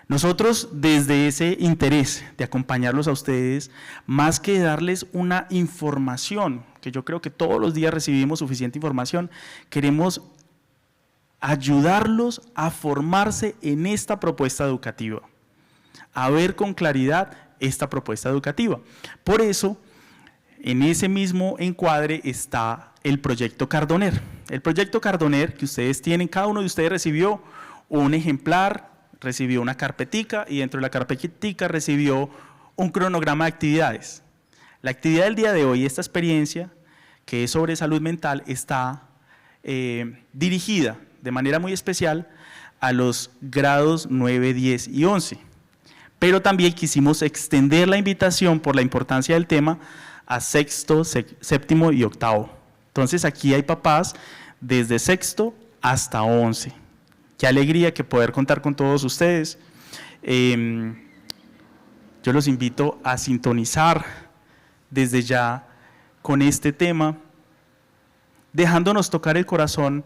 Nosotros, desde ese interés de acompañarlos a ustedes, más que darles una información, que yo creo que todos los días recibimos suficiente información, queremos ayudarlos a formarse en esta propuesta educativa, a ver con claridad esta propuesta educativa. Por eso, en ese mismo encuadre está el Proyecto Cardoner. El Proyecto Cardoner que ustedes tienen, cada uno de ustedes recibió un ejemplar, recibió una carpetica y dentro de la carpetica recibió un cronograma de actividades. La actividad del día de hoy, esta experiencia, que es sobre salud mental, está dirigida de manera muy especial a los grados 9, 10 y 11. Pero también quisimos extender la invitación por la importancia del tema a sexto, séptimo y octavo. Entonces aquí hay papás desde sexto hasta 11. Qué alegría que poder contar con todos ustedes. Yo los invito a sintonizar desde ya con este tema, dejándonos tocar el corazón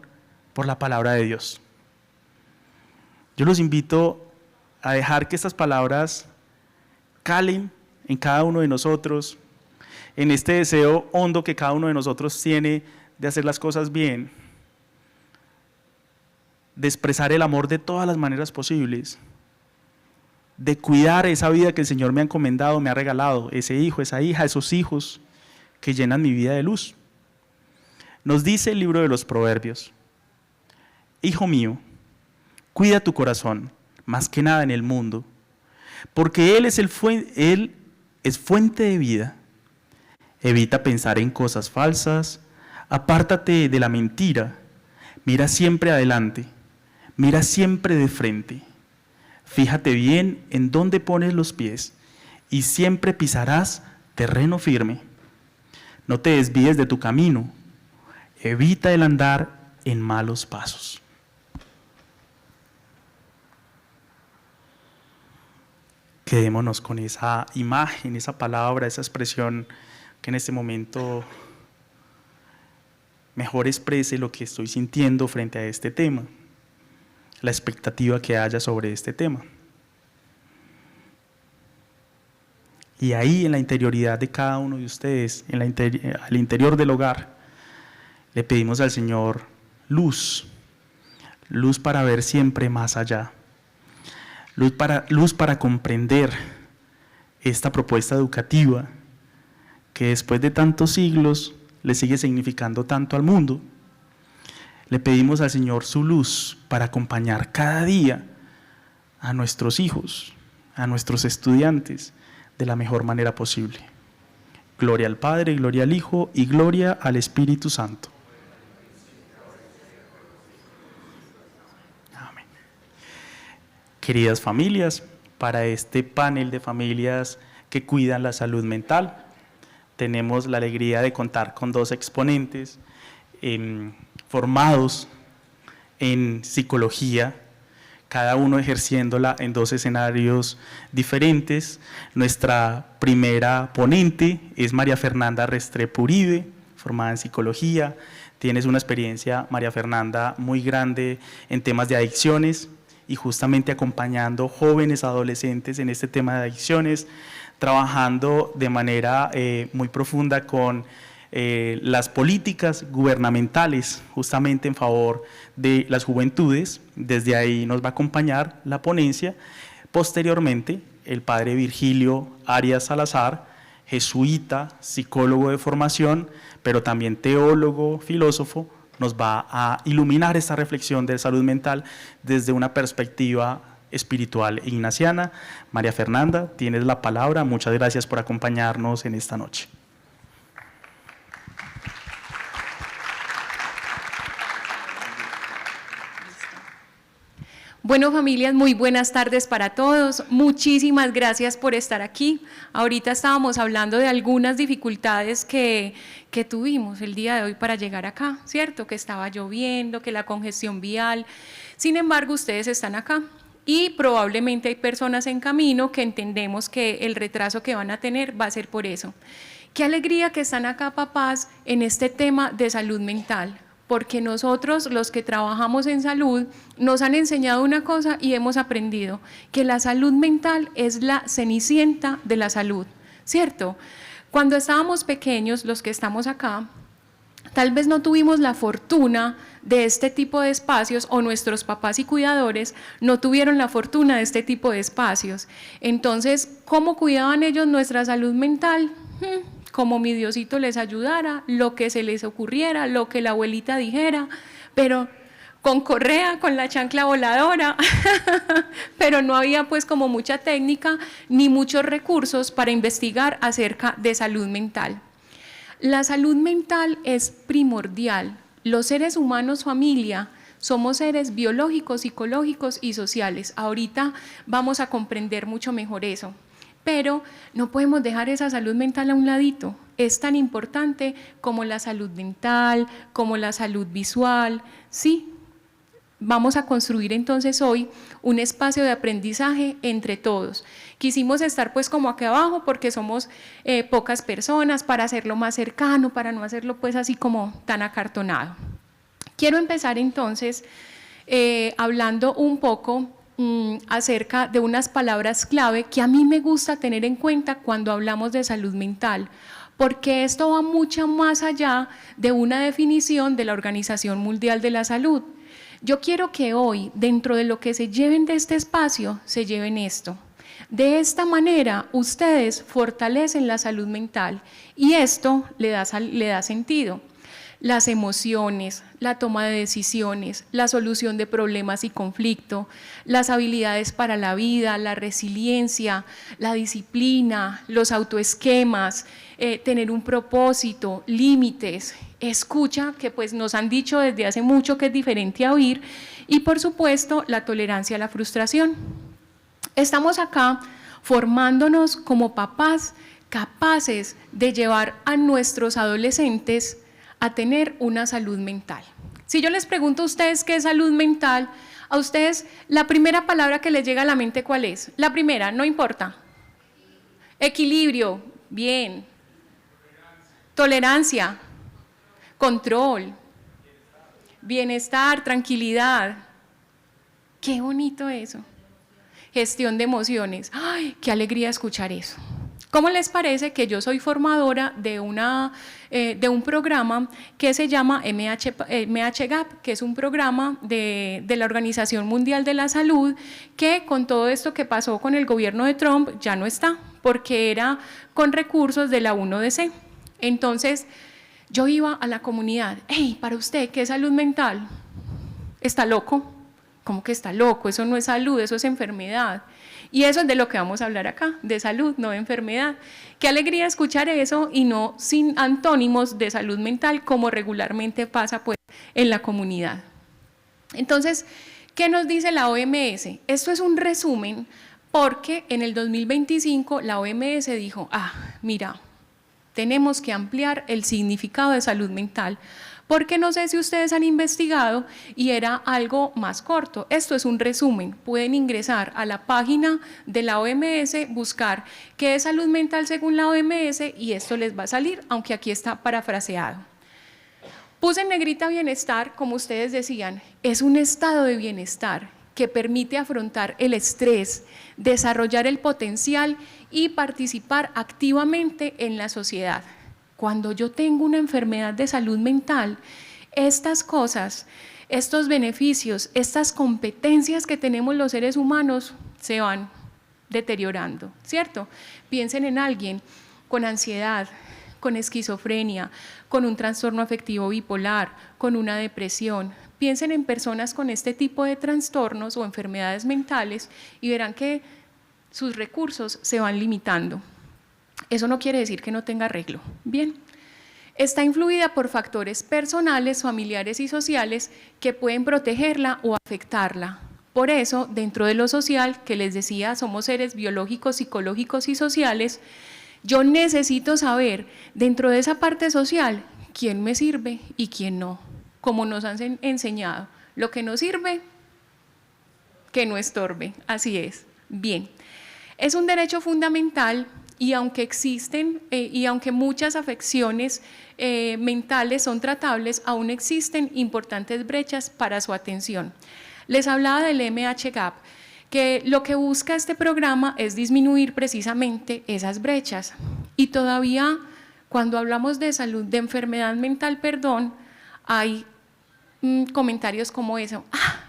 por la palabra de Dios. Yo los invito a dejar que estas palabras calen en cada uno de nosotros, en este deseo hondo que cada uno de nosotros tiene de hacer las cosas bien, de expresar el amor de todas las maneras posibles, de cuidar esa vida que el Señor me ha encomendado, me ha regalado, ese hijo, esa hija, esos hijos que llenan mi vida de luz. Nos dice el libro de los Proverbios: hijo mío, cuida tu corazón más que nada en el mundo, porque Él es fuente de vida. Evita pensar en cosas falsas, apártate de la mentira, mira siempre adelante, mira siempre de frente. Fíjate bien en dónde pones los pies y siempre pisarás terreno firme. No te desvíes de tu camino, evita el andar en malos pasos. Quedémonos con esa imagen, esa palabra, esa expresión que en este momento mejor exprese lo que estoy sintiendo frente a este tema, la expectativa que haya sobre este tema. Y ahí en la interioridad de cada uno de ustedes, al interior del hogar, le pedimos al Señor luz, luz para ver siempre más allá, luz para comprender esta propuesta educativa que después de tantos siglos le sigue significando tanto al mundo. Le pedimos al Señor su luz para acompañar cada día a nuestros hijos, a nuestros estudiantes, de la mejor manera posible. Gloria al Padre, gloria al Hijo y gloria al Espíritu Santo. Amén. Queridas familias, para este panel de familias que cuidan la salud mental, tenemos la alegría de contar con dos exponentes formados en psicología, cada uno ejerciéndola en dos escenarios diferentes. Nuestra primera ponente es María Fernanda Restrepo Uribe, formada en psicología. Tienes una experiencia, María Fernanda, muy grande en temas de adicciones y justamente acompañando jóvenes adolescentes en este tema de adicciones, trabajando de manera muy profunda con las políticas gubernamentales justamente en favor de las juventudes. Desde ahí nos va a acompañar la ponencia. Posteriormente, el padre Virgilio Arias Salazar, jesuita, psicólogo de formación, pero también teólogo, filósofo, nos va a iluminar esta reflexión de salud mental desde una perspectiva espiritual e ignaciana. María Fernanda, tienes la palabra. Muchas gracias por acompañarnos en esta noche. Bueno, familias, muy buenas tardes para todos. Muchísimas gracias por estar aquí. Ahorita estábamos hablando de algunas dificultades que tuvimos el día de hoy para llegar acá, ¿cierto? Que estaba lloviendo, que la congestión vial. Sin embargo, ustedes están acá y probablemente hay personas en camino que entendemos que el retraso que van a tener va a ser por eso. Qué alegría que están acá, papás, en este tema de salud mental, porque nosotros los que trabajamos en salud nos han enseñado una cosa y hemos aprendido, que la salud mental es la cenicienta de la salud, ¿cierto? Cuando estábamos pequeños, los que estamos acá, tal vez no tuvimos la fortuna de este tipo de espacios, o nuestros papás y cuidadores no tuvieron la fortuna de este tipo de espacios. Entonces, ¿cómo cuidaban ellos nuestra salud mental? Como mi Diosito les ayudara, lo que se les ocurriera, lo que la abuelita dijera, pero con correa, con la chancla voladora, pero no había pues como mucha técnica ni muchos recursos para investigar acerca de salud mental. La salud mental es primordial. Los seres humanos, familia, somos seres biológicos, psicológicos y sociales. Ahorita vamos a comprender mucho mejor eso. Pero no podemos dejar esa salud mental a un ladito. Es tan importante como la salud mental, como la salud visual. Sí, vamos a construir entonces hoy un espacio de aprendizaje entre todos. Quisimos estar pues como aquí abajo porque somos pocas personas, para hacerlo más cercano, para no hacerlo pues así como tan acartonado. Quiero empezar entonces hablando un poco acerca de unas palabras clave que a mí me gusta tener en cuenta cuando hablamos de salud mental, porque esto va mucho más allá de una definición de la Organización Mundial de la Salud. Yo quiero que hoy, dentro de lo que se lleven de este espacio, se lleven esto. De esta manera, ustedes fortalecen la salud mental y esto le da sentido. Las emociones, la toma de decisiones, la solución de problemas y conflicto, las habilidades para la vida, la resiliencia, la disciplina, los autoesquemas, tener un propósito, límites, escucha, que pues nos han dicho desde hace mucho que es diferente a oír, y por supuesto la tolerancia a la frustración. Estamos acá formándonos como papás capaces de llevar a nuestros adolescentes a tener una salud mental. Si yo les pregunto a ustedes qué es salud mental, a ustedes la primera palabra que les llega a la mente, ¿cuál es? La primera, no importa. Equilibrio, bien. Tolerancia, control, bienestar, tranquilidad. Qué bonito eso. Gestión de emociones. ¡Ay, qué alegría escuchar eso! ¿Cómo les parece que yo soy formadora de un programa que se llama MHGAP, que es un programa de la Organización Mundial de la Salud, que con todo esto que pasó con el gobierno de Trump ya no está, porque era con recursos de la 1DC. Entonces, yo iba a la comunidad, hey, para usted, ¿qué es salud mental? ¿Está loco? ¿Cómo que está loco? Eso no es salud, eso es enfermedad. Y eso es de lo que vamos a hablar acá, de salud, no de enfermedad. Qué alegría escuchar eso y no sin antónimos de salud mental, como regularmente pasa pues en la comunidad. Entonces, ¿qué nos dice la OMS? Esto es un resumen porque en el 2025 la OMS dijo, mira, tenemos que ampliar el significado de salud mental, porque no sé si ustedes han investigado y era algo más corto. Esto es un resumen, pueden ingresar a la página de la OMS, buscar qué es salud mental según la OMS y esto les va a salir, aunque aquí está parafraseado. Puse en negrita bienestar, como ustedes decían, es un estado de bienestar que permite afrontar el estrés, desarrollar el potencial y participar activamente en la sociedad. Cuando yo tengo una enfermedad de salud mental, estas cosas, estos beneficios, estas competencias que tenemos los seres humanos se van deteriorando, ¿cierto? Piensen en alguien con ansiedad, con esquizofrenia, con un trastorno afectivo bipolar, con una depresión. Piensen en personas con este tipo de trastornos o enfermedades mentales y verán que sus recursos se van limitando. Eso no quiere decir que no tenga arreglo. Bien, está influida por factores personales, familiares y sociales que pueden protegerla o afectarla. Por eso, dentro de lo social, que les decía, somos seres biológicos, psicológicos y sociales, yo necesito saber, dentro de esa parte social, quién me sirve y quién no, como nos han enseñado. Lo que nos sirve, que no estorbe, así es. Bien, es un derecho fundamental y aunque existen, y aunque muchas afecciones mentales son tratables, aún existen importantes brechas para su atención. Les hablaba del MH-Gap, que lo que busca este programa es disminuir precisamente esas brechas. Y todavía, cuando hablamos de salud, de enfermedad mental, perdón, hay comentarios como eso: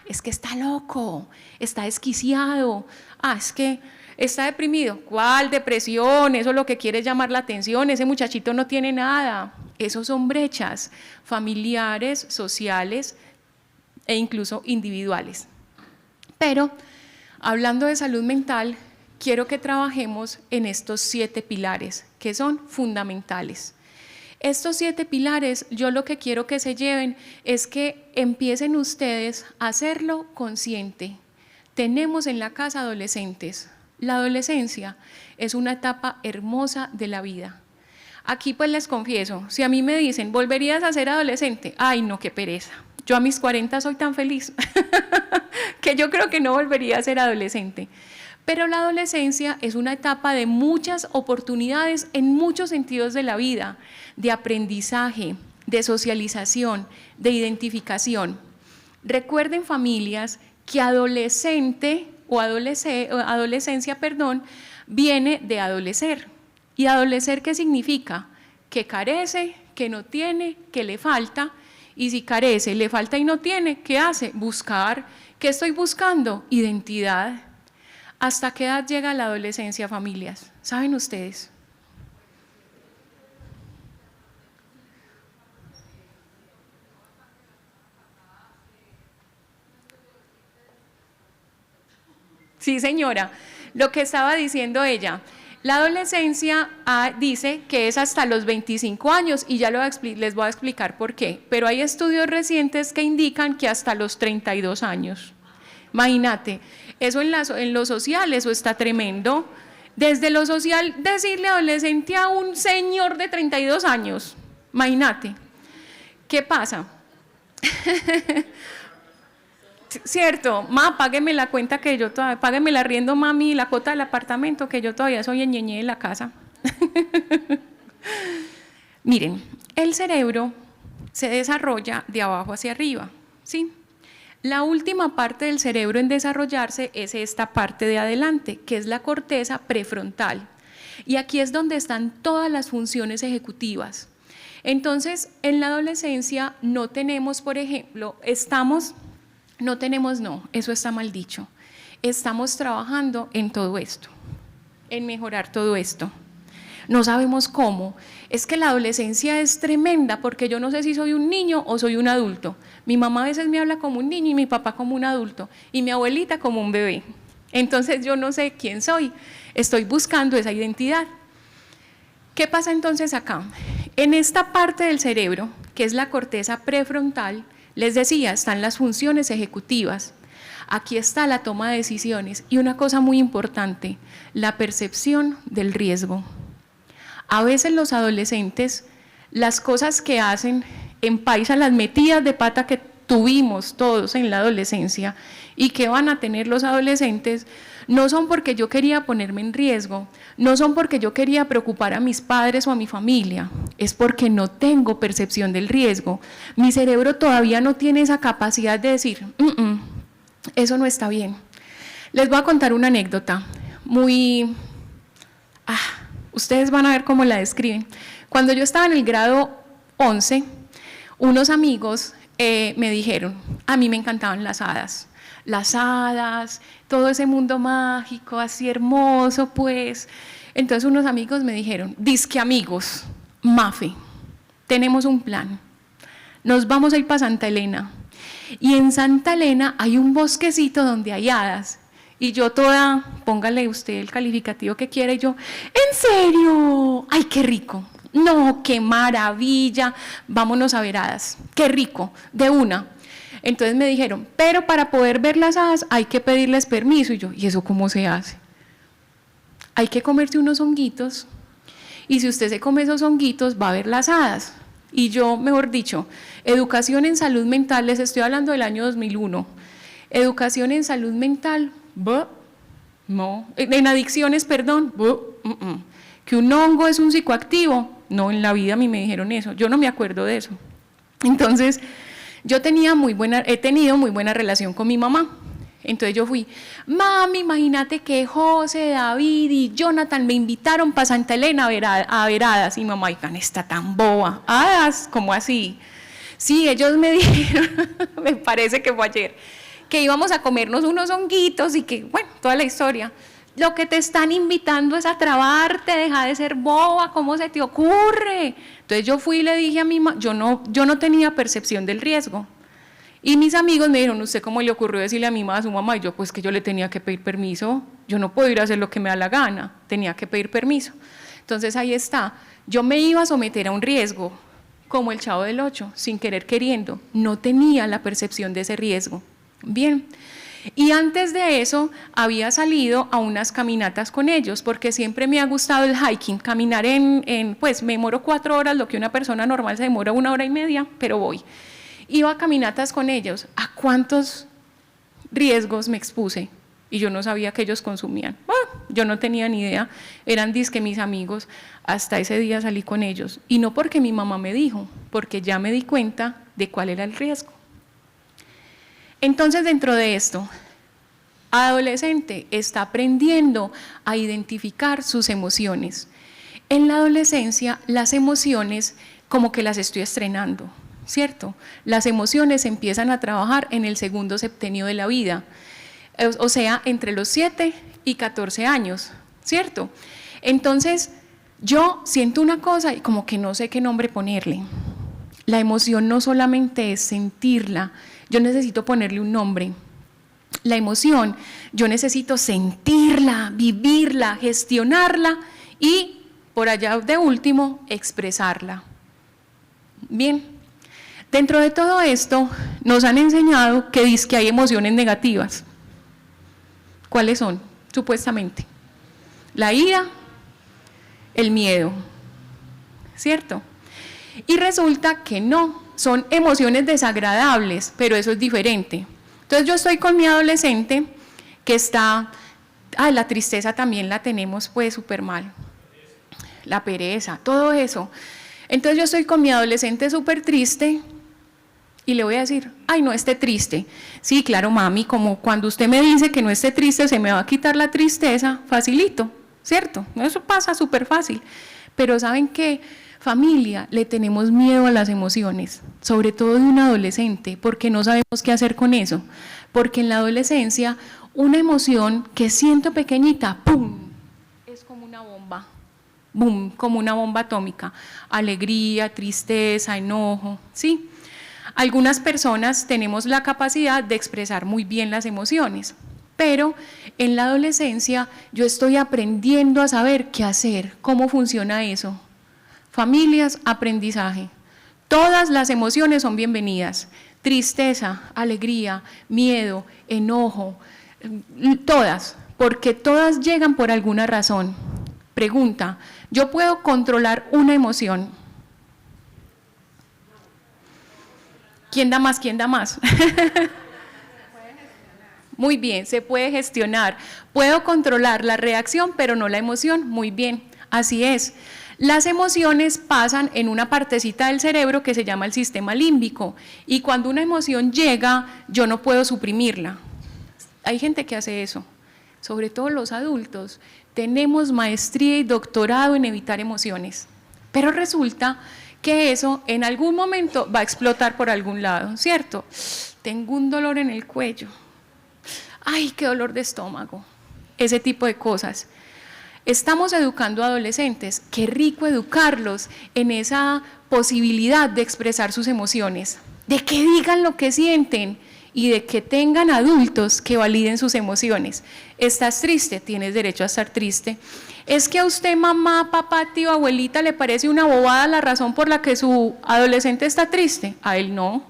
es que está loco, está desquiciado, es que está deprimido. ¿Cuál depresión? Eso es lo que quiere llamar la atención, ese muchachito no tiene nada. Esos son brechas familiares, sociales e incluso individuales. Pero, hablando de salud mental, quiero que trabajemos en estos 7 pilares, que son fundamentales. Estos 7 pilares, yo lo que quiero que se lleven es que empiecen ustedes a hacerlo consciente. Tenemos en la casa adolescentes. La adolescencia es una etapa hermosa de la vida. Aquí pues les confieso, si a mí me dicen, ¿volverías a ser adolescente? Ay, no, qué pereza. Yo a mis 40 soy tan feliz que yo creo que no volvería a ser adolescente. Pero la adolescencia es una etapa de muchas oportunidades en muchos sentidos de la vida, de aprendizaje, de socialización, de identificación. Recuerden, familias, que adolescente o adolescencia, viene de adolecer. ¿Y adolecer qué significa? Que carece, que no tiene, que le falta. Y si carece, le falta y no tiene, ¿qué hace? Buscar. ¿Qué estoy buscando? Identidad. ¿Hasta qué edad llega la adolescencia, familias? ¿Saben ustedes? Sí, señora, lo que estaba diciendo ella. La adolescencia dice que es hasta los 25 años y ya les voy a explicar por qué, pero hay estudios recientes que indican que hasta los 32 años. Imagínate, eso en lo social, eso está tremendo. Desde lo social, decirle adolescente a un señor de 32 años, imagínate. ¿Qué pasa? Cierto, págueme la cuenta que yo todavía, págueme el arriendo, mami, la cuota del apartamento, que yo todavía soy el ñeñe de la casa. Miren, el cerebro se desarrolla de abajo hacia arriba, ¿sí? La última parte del cerebro en desarrollarse es esta parte de adelante, que es la corteza prefrontal. Y aquí es donde están todas las funciones ejecutivas. Entonces, en la adolescencia no tenemos, por ejemplo, eso está mal dicho. Estamos trabajando en todo esto, en mejorar todo esto. No sabemos cómo. Es que la adolescencia es tremenda porque yo no sé si soy un niño o soy un adulto. Mi mamá a veces me habla como un niño y mi papá como un adulto y mi abuelita como un bebé. Entonces yo no sé quién soy, estoy buscando esa identidad. ¿Qué pasa entonces acá? En esta parte del cerebro, que es la corteza prefrontal, les decía, están las funciones ejecutivas. Aquí está la toma de decisiones y una cosa muy importante, la percepción del riesgo. A veces los adolescentes, las cosas que hacen en paisa, las metidas de pata que tuvimos todos en la adolescencia y que van a tener los adolescentes, no son porque yo quería ponerme en riesgo, no son porque yo quería preocupar a mis padres o a mi familia, es porque no tengo percepción del riesgo. Mi cerebro todavía no tiene esa capacidad de decir, eso no está bien. Les voy a contar una anécdota muy... ustedes van a ver cómo la describen. Cuando yo estaba en el grado 11, unos amigos me dijeron, a mí me encantaban las hadas, todo ese mundo mágico, así hermoso, pues. Entonces unos amigos me dijeron, dizque amigos, Mafe, tenemos un plan, nos vamos a ir para Santa Elena, y en Santa Elena hay un bosquecito donde hay hadas. Y yo toda, póngale usted el calificativo que quiera, y yo, ¿en serio? ¡Ay, qué rico! No, qué maravilla, vámonos a ver hadas, qué rico, de una. Entonces me dijeron, pero para poder ver las hadas hay que pedirles permiso. Y yo, ¿y eso cómo se hace? Hay que comerse unos honguitos, y si usted se come esos honguitos va a ver las hadas. Y yo, mejor dicho, educación en salud mental, les estoy hablando del año 2001, educación en salud mental, no, en adicciones, perdón, que un hongo es un psicoactivo. No, en la vida a mí me dijeron eso, yo no me acuerdo de eso. Entonces, he tenido muy buena relación con mi mamá. Entonces yo fui, mami, imagínate que José, David y Jonathan me invitaron para Santa Elena a ver hadas. Y mamá, oigan, está tan boba, hadas, ¿cómo así? Sí, ellos me dijeron, me parece que fue ayer, que íbamos a comernos unos honguitos y que, bueno, toda la historia. Lo que te están invitando es a trabarte, deja de ser boba, ¿cómo se te ocurre? Entonces yo fui y le dije a mi mamá, yo no tenía percepción del riesgo. Y mis amigos me dijeron, ¿usted cómo le ocurrió decirle a mi mamá, a su mamá? Y yo, pues que yo le tenía que pedir permiso, yo no puedo ir a hacer lo que me da la gana, tenía que pedir permiso. Entonces ahí está, yo me iba a someter a un riesgo, como el Chavo del Ocho, sin querer queriendo, no tenía la percepción de ese riesgo. Bien, y antes de eso había salido a unas caminatas con ellos, porque siempre me ha gustado el hiking, caminar pues me demoro 4 horas, lo que una persona normal se demora 1 hora y media, pero voy. Iba a caminatas con ellos, ¿a cuántos riesgos me expuse? Y yo no sabía que ellos consumían. Bueno, yo no tenía ni idea, eran disque mis amigos, hasta ese día salí con ellos. Y no porque mi mamá me dijo, porque ya me di cuenta de cuál era el riesgo. Entonces, dentro de esto, adolescente está aprendiendo a identificar sus emociones. En la adolescencia, las emociones como que las estoy estrenando, ¿cierto? Las emociones empiezan a trabajar en el segundo septenio de la vida, o sea, entre los 7 y 14 años, ¿cierto? Entonces, yo siento una cosa y como que no sé qué nombre ponerle. La emoción no solamente es sentirla, yo necesito ponerle un nombre. La emoción, yo necesito sentirla, vivirla, gestionarla y, por allá de último, expresarla. Bien, dentro de todo esto nos han enseñado que dice que hay emociones negativas. ¿Cuáles son? Supuestamente. La ira, el miedo, ¿cierto? Y resulta que no, son emociones desagradables, pero eso es diferente. Entonces yo estoy con mi adolescente que está, la tristeza también la tenemos pues súper mal, la pereza, todo eso. Entonces yo estoy con mi adolescente súper triste y le voy a decir, ay, no esté triste. Sí, claro, mami, como cuando usted me dice que no esté triste, se me va a quitar la tristeza, facilito, ¿cierto? Eso pasa súper fácil. Pero ¿saben qué? Familia, le tenemos miedo a las emociones, sobre todo de un adolescente, porque no sabemos qué hacer con eso. Porque en la adolescencia, una emoción que siento pequeñita, ¡pum!, es como una bomba, ¡bum!, como una bomba atómica. Alegría, tristeza, enojo, ¿sí? Algunas personas tenemos la capacidad de expresar muy bien las emociones, pero en la adolescencia yo estoy aprendiendo a saber qué hacer, cómo funciona eso. Familias, aprendizaje. Todas las emociones son bienvenidas. Tristeza, alegría, miedo, enojo, todas, porque todas llegan por alguna razón. Pregunta, ¿yo puedo controlar una emoción? ¿Quién da más? ¿Quién da más? Muy bien, se puede gestionar. Puedo controlar la reacción, pero no la emoción. Muy bien, así es. Las emociones pasan en una partecita del cerebro que se llama el sistema límbico y cuando una emoción llega, yo no puedo suprimirla. Hay gente que hace eso, sobre todo los adultos. Tenemos maestría y doctorado en evitar emociones, pero resulta que eso en algún momento va a explotar por algún lado, ¿cierto? Tengo un dolor en el cuello, ay, qué dolor de estómago, ese tipo de cosas. Estamos educando a adolescentes, qué rico educarlos en esa posibilidad de expresar sus emociones, de que digan lo que sienten y de que tengan adultos que validen sus emociones. ¿Estás triste? Tienes derecho a estar triste. ¿Es que a usted, mamá, papá, tío, abuelita, le parece una bobada la razón por la que su adolescente está triste? A él no.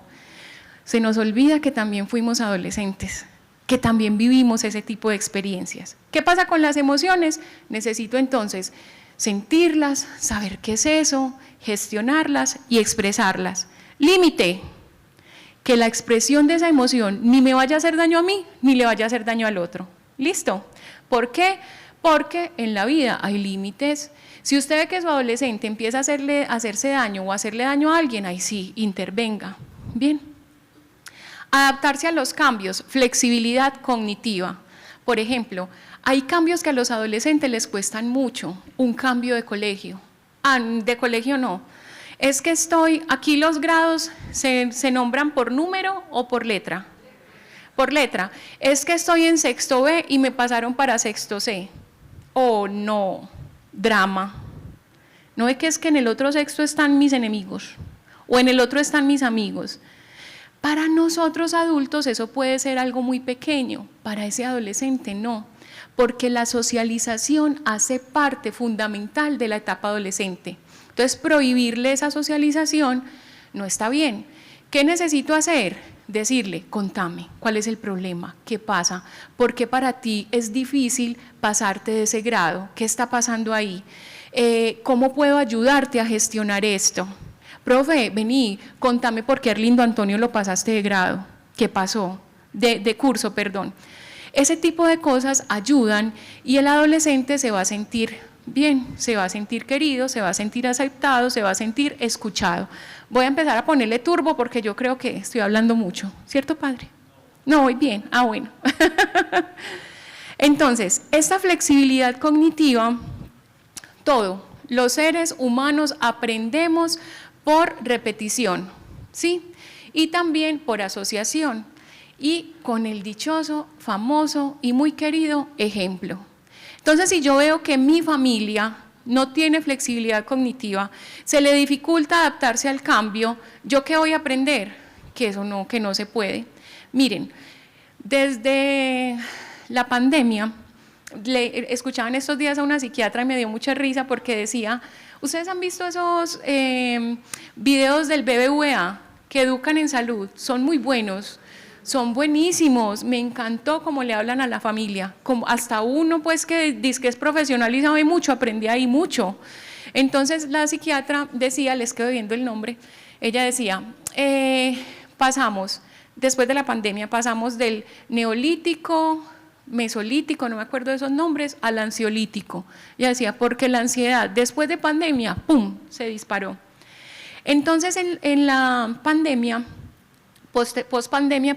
Se nos olvida que también fuimos adolescentes, que también vivimos ese tipo de experiencias. ¿Qué pasa con las emociones? Necesito entonces sentirlas, saber qué es eso, gestionarlas y expresarlas. Límite, que la expresión de esa emoción ni me vaya a hacer daño a mí, ni le vaya a hacer daño al otro. ¿Listo? ¿Por qué? porque en la vida hay límites. Si usted ve que su adolescente empieza a hacerse daño o a hacerle daño a alguien, ahí sí, intervenga. Bien. Adaptarse a los cambios, flexibilidad cognitiva. Por ejemplo, hay cambios que a los adolescentes les cuestan mucho, un cambio de colegio. De colegio no. Es que aquí los grados se nombran por número o por letra. Por letra. Es que estoy en sexto B y me pasaron para sexto C. Oh, no, drama. No es que en el otro sexto están mis enemigos o en el otro están mis amigos. Para nosotros adultos eso puede ser algo muy pequeño, para ese adolescente no, porque la socialización hace parte fundamental de la etapa adolescente. Entonces, prohibirle esa socialización no está bien. ¿Qué necesito hacer? Decirle, contame, ¿cuál es el problema? ¿Qué pasa? ¿Por qué para ti es difícil pasarte de ese grado? ¿Qué está pasando ahí? ¿Cómo puedo ayudarte a gestionar esto? Profe, vení, contame por qué Arlindo Antonio lo pasaste de grado. ¿Qué pasó? De curso, perdón. Ese tipo de cosas ayudan y el adolescente se va a sentir bien, se va a sentir querido, se va a sentir aceptado, se va a sentir escuchado. Voy a empezar a ponerle turbo porque yo creo que estoy hablando mucho, ¿cierto, padre? No, voy bien, bueno. Entonces, esta flexibilidad cognitiva, todo, los seres humanos aprendemos por repetición, ¿sí? Y también por asociación y con el dichoso, famoso y muy querido ejemplo. Entonces, si yo veo que mi familia no tiene flexibilidad cognitiva, se le dificulta adaptarse al cambio, ¿yo qué voy a aprender? Que no se puede. Miren, desde la pandemia, escuchaba en estos días a una psiquiatra y me dio mucha risa porque decía, ¿ustedes han visto esos videos del BBVA que educan en salud? Son muy buenos. Son buenísimos, me encantó cómo le hablan a la familia, como hasta uno pues que dice que es profesional y sabe mucho, aprende ahí mucho. Entonces la psiquiatra decía, les quedo viendo el nombre, ella decía, después de la pandemia pasamos del neolítico, mesolítico, no me acuerdo de esos nombres, al ansiolítico. Ella decía, porque la ansiedad después de pandemia, ¡pum!, se disparó. Entonces en la pandemia, post-pandemia,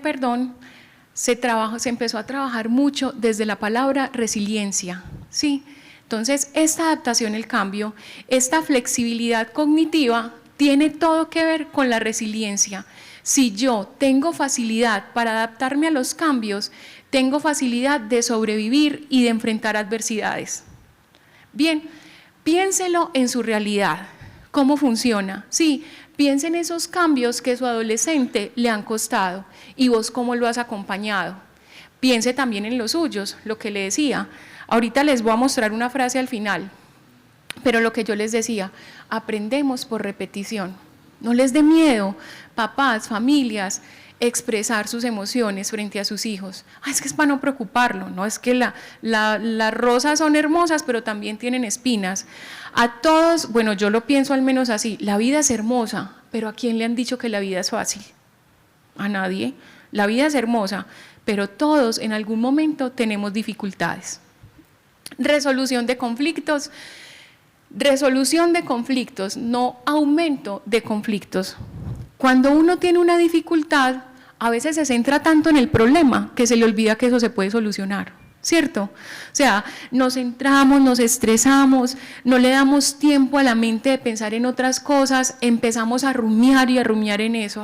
se empezó a trabajar mucho desde la palabra resiliencia, ¿sí? Entonces, esta adaptación al cambio, esta flexibilidad cognitiva, tiene todo que ver con la resiliencia. Si yo tengo facilidad para adaptarme a los cambios, tengo facilidad de sobrevivir y de enfrentar adversidades. Bien, piénselo en su realidad, ¿cómo funciona? Sí, piense en esos cambios que su adolescente le han costado y vos cómo lo has acompañado. Piense también en los suyos, lo que le decía. Ahorita les voy a mostrar una frase al final, pero lo que yo les decía, aprendemos por repetición. No les dé miedo, papás, familias, expresar sus emociones frente a sus hijos. Es que es para no preocuparlo, no es que las rosas son hermosas, pero también tienen espinas. A todos, bueno, yo lo pienso al menos así, la vida es hermosa, pero ¿a quién le han dicho que la vida es fácil? A nadie. La vida es hermosa, pero todos en algún momento tenemos dificultades. Resolución de conflictos, no aumento de conflictos. Cuando uno tiene una dificultad, a veces se centra tanto en el problema que se le olvida que eso se puede solucionar, ¿cierto? O sea, nos centramos, nos estresamos, no le damos tiempo a la mente de pensar en otras cosas, empezamos a rumiar y a rumiar en eso,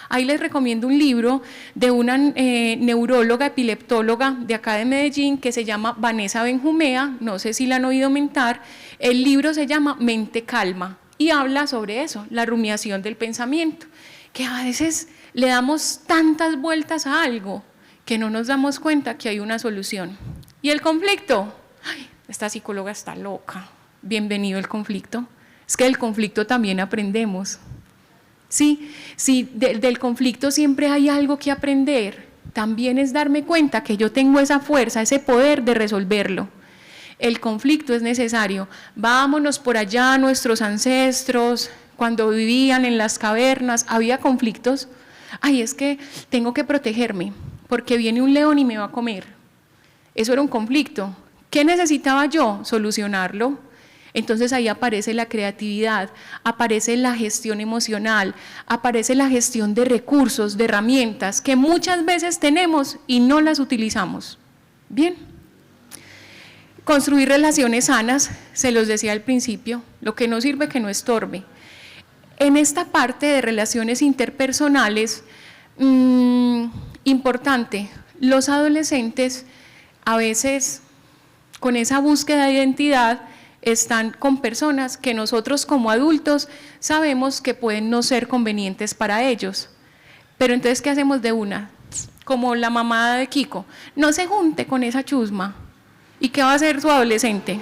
Ahí les recomiendo un libro de una neuróloga, epileptóloga de acá de Medellín que se llama Vanessa Benjumea, no sé si la han oído mentar, el libro se llama Mente Calma y habla sobre eso, la rumiación del pensamiento, que a veces le damos tantas vueltas a algo que no nos damos cuenta que hay una solución. ¿Y el conflicto? Esta psicóloga está loca. Bienvenido el conflicto. Es que del conflicto también aprendemos. Sí, del conflicto siempre hay algo que aprender. También es darme cuenta que yo tengo esa fuerza, ese poder de resolverlo. El conflicto es necesario. Vámonos por allá, nuestros ancestros, cuando vivían en las cavernas, había conflictos. Es que tengo que protegerme, porque viene un león y me va a comer. Eso era un conflicto. ¿Qué necesitaba yo? Solucionarlo. Entonces ahí aparece la creatividad, aparece la gestión emocional, aparece la gestión de recursos, de herramientas que muchas veces tenemos y no las utilizamos. Bien. Construir relaciones sanas, se los decía al principio, lo que no sirve que no estorbe. En esta parte de relaciones interpersonales, importante, los adolescentes a veces con esa búsqueda de identidad están con personas que nosotros como adultos sabemos que pueden no ser convenientes para ellos. Pero entonces, ¿qué hacemos de una? Como la mamá de Kiko, no se junte con esa chusma. ¿Y qué va a hacer su adolescente?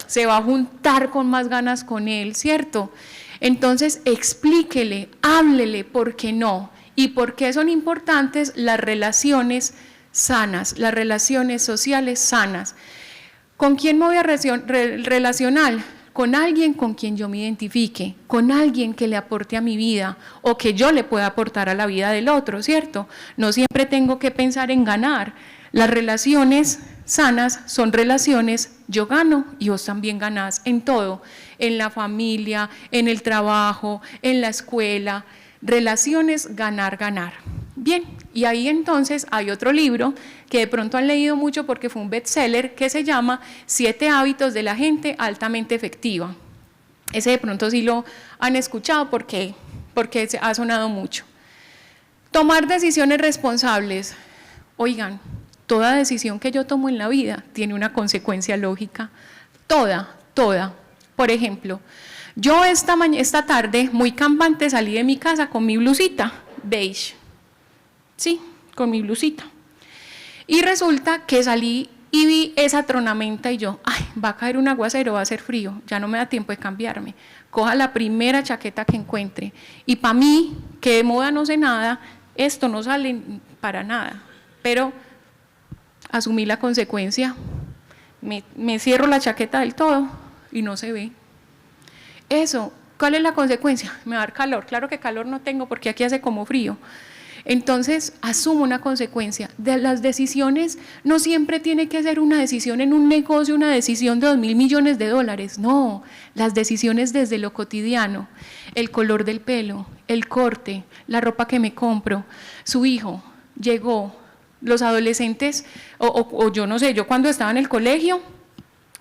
Se va a juntar con más ganas con él, ¿cierto? Entonces, explíquele, háblele por qué no y por qué son importantes las relaciones sanas, las relaciones sociales sanas. ¿Con quién me voy a relacionar? Con alguien con quien yo me identifique, con alguien que le aporte a mi vida o que yo le pueda aportar a la vida del otro, ¿cierto? No siempre tengo que pensar en ganar. Las relaciones sanas son relaciones, yo gano y vos también ganás en todo, en la familia, en el trabajo, en la escuela, relaciones ganar, ganar. Bien, y ahí entonces hay otro libro que de pronto han leído mucho porque fue un bestseller que se llama 7 hábitos de la gente altamente efectiva. Ese de pronto sí lo han escuchado porque ha sonado mucho. Tomar decisiones responsables. Oigan, toda decisión que yo tomo en la vida tiene una consecuencia lógica. Toda. Por ejemplo, yo esta tarde, muy campante, salí de mi casa con mi blusita beige. Sí, con mi blusita. Y resulta que salí y vi esa tronamenta y yo, ay, va a caer un aguacero, va a hacer frío, ya no me da tiempo de cambiarme. Coja la primera chaqueta que encuentre. Y para mí, que de moda no sé nada, esto no sale para nada. Pero asumí la consecuencia, me cierro la chaqueta del todo y no se ve. Eso, ¿cuál es la consecuencia? Me va a dar calor. Claro que calor no tengo porque aquí hace como frío. Entonces, asumo una consecuencia. De las decisiones no siempre tiene que ser una decisión en un negocio, una decisión de 2.000 millones de dólares. No, las decisiones desde lo cotidiano, el color del pelo, el corte, la ropa que me compro. Su hijo llegó, los adolescentes, o yo no sé, yo cuando estaba en el colegio,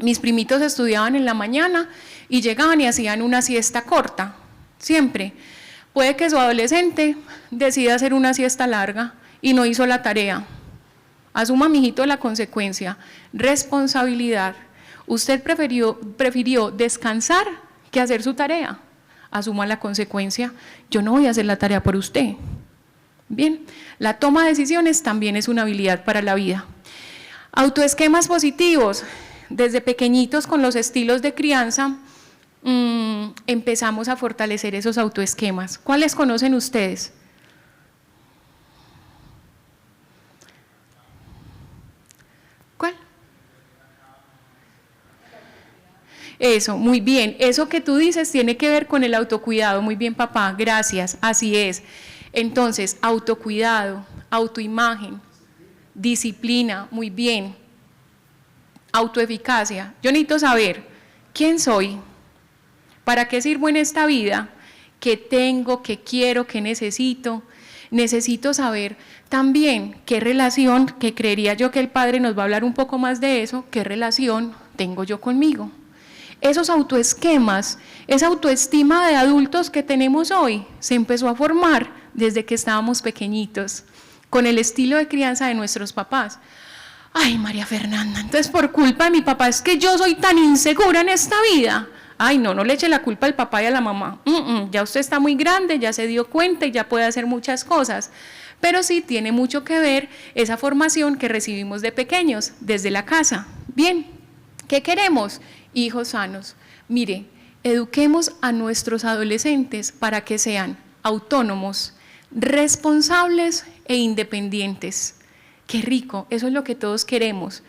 mis primitos estudiaban en la mañana y llegaban y hacían una siesta corta, siempre. Puede que su adolescente decida hacer una siesta larga y no hizo la tarea. Asuma, mijito, la consecuencia. Responsabilidad. Usted prefirió descansar que hacer su tarea. Asuma la consecuencia. Yo no voy a hacer la tarea por usted. Bien, la toma de decisiones también es una habilidad para la vida. Autoesquemas positivos. Desde pequeñitos con los estilos de crianza, empezamos a fortalecer esos autoesquemas. ¿Cuáles conocen ustedes? ¿Cuál? Eso, muy bien. Eso que tú dices tiene que ver con el autocuidado. Muy bien, papá, gracias, así es. Entonces, autocuidado, autoimagen, disciplina, muy bien. Autoeficacia. Yo necesito saber quién soy, para qué sirvo en esta vida, qué tengo, qué quiero, qué necesito. Necesito saber también qué relación, que creería yo que el padre nos va a hablar un poco más de eso, qué relación tengo yo conmigo. Esos autoesquemas, esa autoestima de adultos que tenemos hoy, se empezó a formar desde que estábamos pequeñitos, con el estilo de crianza de nuestros papás. Ay, María Fernanda, entonces por culpa de mi papá es que yo soy tan insegura en esta vida. Ay, no le eche la culpa al papá y a la mamá. Ya usted está muy grande, ya se dio cuenta y ya puede hacer muchas cosas. Pero sí tiene mucho que ver esa formación que recibimos de pequeños, desde la casa. Bien, ¿qué queremos? Hijos sanos. Mire, eduquemos a nuestros adolescentes para que sean autónomos, responsables e independientes. Qué rico, eso es lo que todos queremos.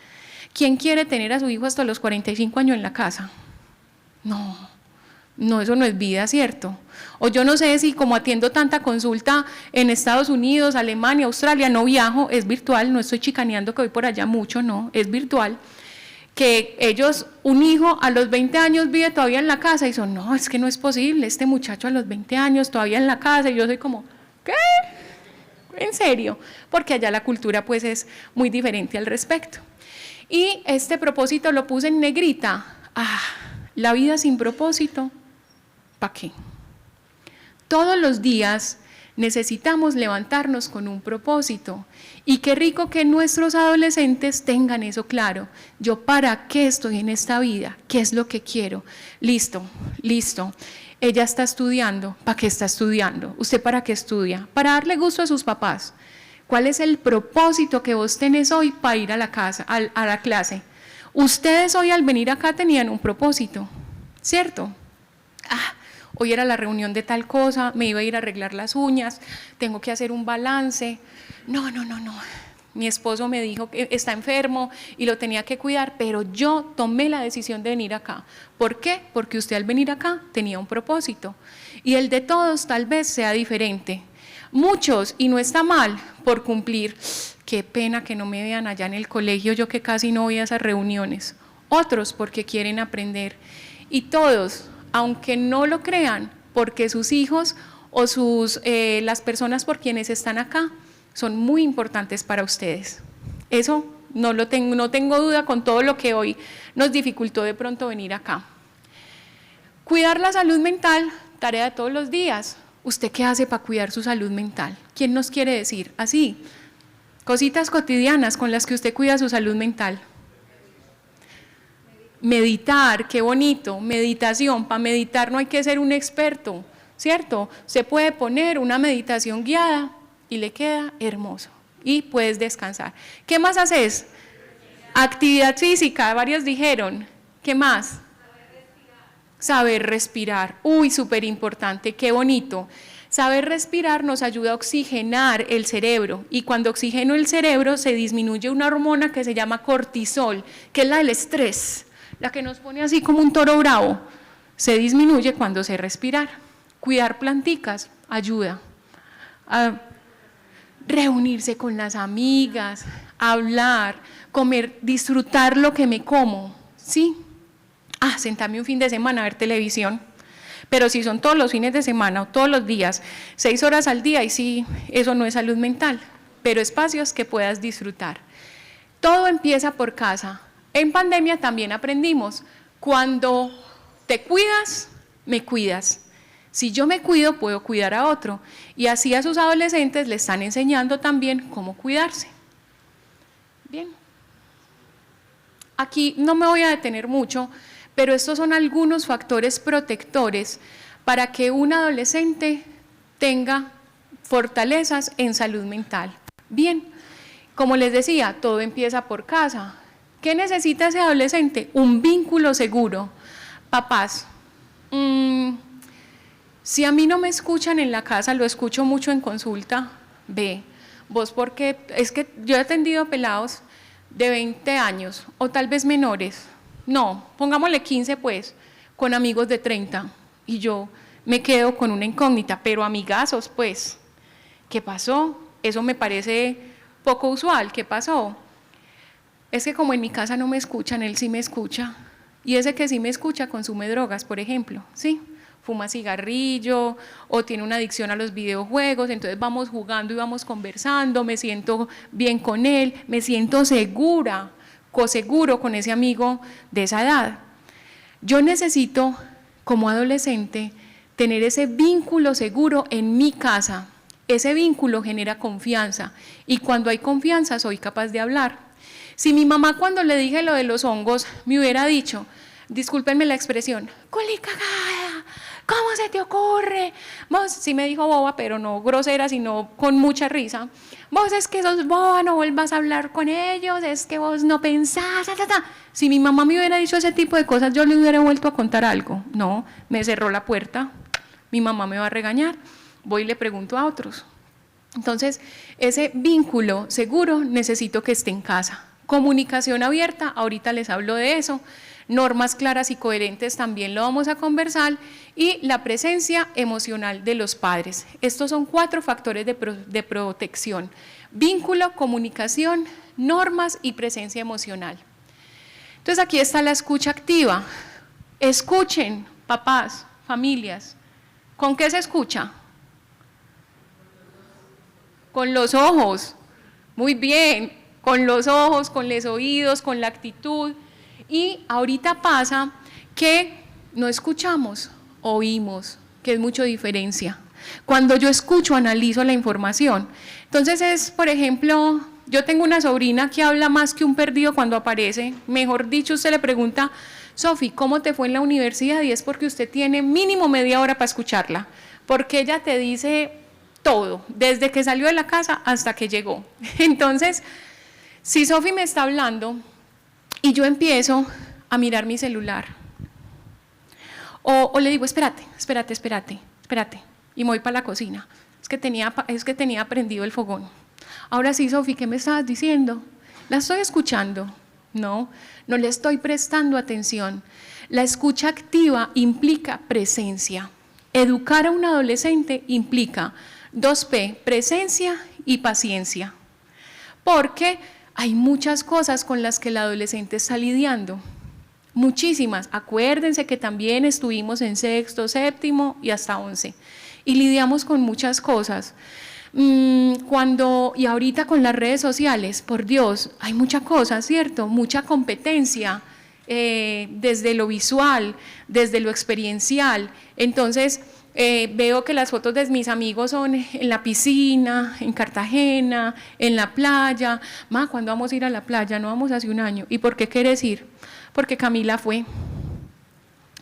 ¿Quién quiere tener a su hijo hasta los 45 años en la casa? No, No, eso no es vida, ¿cierto? O yo no sé si como atiendo tanta consulta en Estados Unidos, Alemania, Australia, no viajo, es virtual, no estoy chicaneando que voy por allá mucho, no, es virtual, que ellos, un hijo a los 20 años vive todavía en la casa y son, no, es que no es posible, este muchacho a los 20 años todavía en la casa, y yo soy como, ¿qué? ¿En serio? Porque allá la cultura pues es muy diferente al respecto. Y este propósito lo puse en negrita. La vida sin propósito, ¿para qué? Todos los días necesitamos levantarnos con un propósito, y qué rico que nuestros adolescentes tengan eso claro. Yo, ¿para qué estoy en esta vida? ¿Qué es lo que quiero? Listo. Ella está estudiando. ¿Para qué está estudiando? ¿Usted para qué estudia? Para darle gusto a sus papás. ¿Cuál es el propósito que vos tenés hoy para ir a la casa, a la clase? Ustedes hoy al venir acá tenían un propósito, ¿cierto? Hoy era la reunión de tal cosa, me iba a ir a arreglar las uñas, tengo que hacer un balance. No. Mi esposo me dijo que está enfermo y lo tenía que cuidar, pero yo tomé la decisión de venir acá. ¿Por qué? Porque usted al venir acá tenía un propósito, y el de todos tal vez sea diferente. Muchos, y no está mal, por cumplir. Qué pena que no me vean allá en el colegio, yo que casi no voy a esas reuniones. Otros porque quieren aprender. Y todos, aunque no lo crean, porque sus hijos o las personas por quienes están acá son muy importantes para ustedes. Eso no tengo duda con todo lo que hoy nos dificultó de pronto venir acá. Cuidar la salud mental, tarea de todos los días. ¿Usted qué hace para cuidar su salud mental? ¿Quién nos quiere decir? Así, cositas cotidianas con las que usted cuida su salud mental. Meditar, qué bonito, meditación. Para meditar no hay que ser un experto, ¿cierto? Se puede poner una meditación guiada y le queda hermoso, y puedes descansar. ¿Qué más haces? Actividad física, varios dijeron. ¿Qué más? Saber respirar. Uy, súper importante, qué bonito. Saber respirar nos ayuda a oxigenar el cerebro, y cuando oxigeno el cerebro se disminuye una hormona que se llama cortisol, que es la del estrés, la que nos pone así como un toro bravo. Se disminuye cuando sé respirar. Cuidar planticas ayuda a reunirse con las amigas, hablar, comer, disfrutar lo que me como, ¿sí? Sentarme un fin de semana a ver televisión, pero si son todos los fines de semana o todos los días, 6 horas al día, y sí, eso no es salud mental, pero espacios que puedas disfrutar. Todo empieza por casa. En pandemia también aprendimos, cuando te cuidas, me cuidas. Si yo me cuido, puedo cuidar a otro, y así a sus adolescentes le están enseñando también cómo cuidarse. Bien. Aquí no me voy a detener mucho, pero estos son algunos factores protectores para que un adolescente tenga fortalezas en salud mental. Bien, como les decía, todo empieza por casa. ¿Qué necesita ese adolescente? Un vínculo seguro. Papás, si a mí no me escuchan en la casa, lo escucho mucho en consulta, vos porque es que yo he atendido pelados de 20 años o tal vez menores, no, pongámosle 15 pues, con amigos de 30, y yo me quedo con una incógnita, pero amigazos pues, ¿qué pasó? Eso me parece poco usual, ¿qué pasó? Es que como en mi casa no me escuchan, él sí me escucha, y ese que sí me escucha consume drogas, por ejemplo, ¿sí? Fuma cigarrillo o tiene una adicción a los videojuegos, entonces vamos jugando y vamos conversando, me siento bien con él, me siento segura, seguro con ese amigo de esa edad. Yo necesito, como adolescente, tener ese vínculo seguro en mi casa. Ese vínculo genera confianza, y cuando hay confianza soy capaz de hablar. Si mi mamá, cuando le dije lo de los hongos, me hubiera dicho, discúlpenme la expresión, ¡culi cagada! ¿Cómo se te ocurre? Vos, sí me dijo boba, pero no grosera, sino con mucha risa. Vos es que sos boba, no vuelvas a hablar con ellos, es que vos no pensás, Si mi mamá me hubiera dicho ese tipo de cosas, yo le hubiera vuelto a contar algo. No, me cerró la puerta, mi mamá me va a regañar, voy y le pregunto a otros. Entonces, ese vínculo seguro necesito que esté en casa. Comunicación abierta, ahorita les hablo de eso. Normas claras y coherentes también lo vamos a conversar, y la presencia emocional de los padres. Estos son 4 factores de protección: vínculo, comunicación, normas y presencia emocional. Entonces aquí está la escucha activa. Escuchen, papás, familias. ¿Con qué se escucha? Con los ojos. Muy bien, con los ojos, con los oídos, con la actitud. Y ahorita pasa que no escuchamos, oímos, que es mucha diferencia. Cuando yo escucho, analizo la información. Entonces es, por ejemplo, yo tengo una sobrina que habla más que un perdido cuando aparece. Mejor dicho, usted le pregunta: Sofi, ¿cómo te fue en la universidad? Y es porque usted tiene mínimo media hora para escucharla, porque ella te dice todo, desde que salió de la casa hasta que llegó. Entonces, si Sofi me está hablando y yo empiezo a mirar mi celular, o le digo: espérate, y me voy para la cocina, es que tenía prendido el fogón. Ahora sí, Sofi, ¿qué me estabas diciendo? ¿La estoy escuchando? No le estoy prestando atención. La escucha activa implica presencia. Educar a un adolescente implica 2P, presencia y paciencia, porque hay muchas cosas con las que el adolescente está lidiando, muchísimas. Acuérdense que también estuvimos en 6º, 7º y hasta 11, y lidiamos con muchas cosas. Y ahorita con las redes sociales, por Dios, hay mucha cosa, ¿cierto? Mucha competencia, desde lo visual, desde lo experiencial. Entonces, veo que las fotos de mis amigos son en la piscina, en Cartagena, en la playa. Ma, ¿cuándo vamos a ir a la playa? No vamos hace un año. ¿Y por qué quieres ir? Porque Camila fue.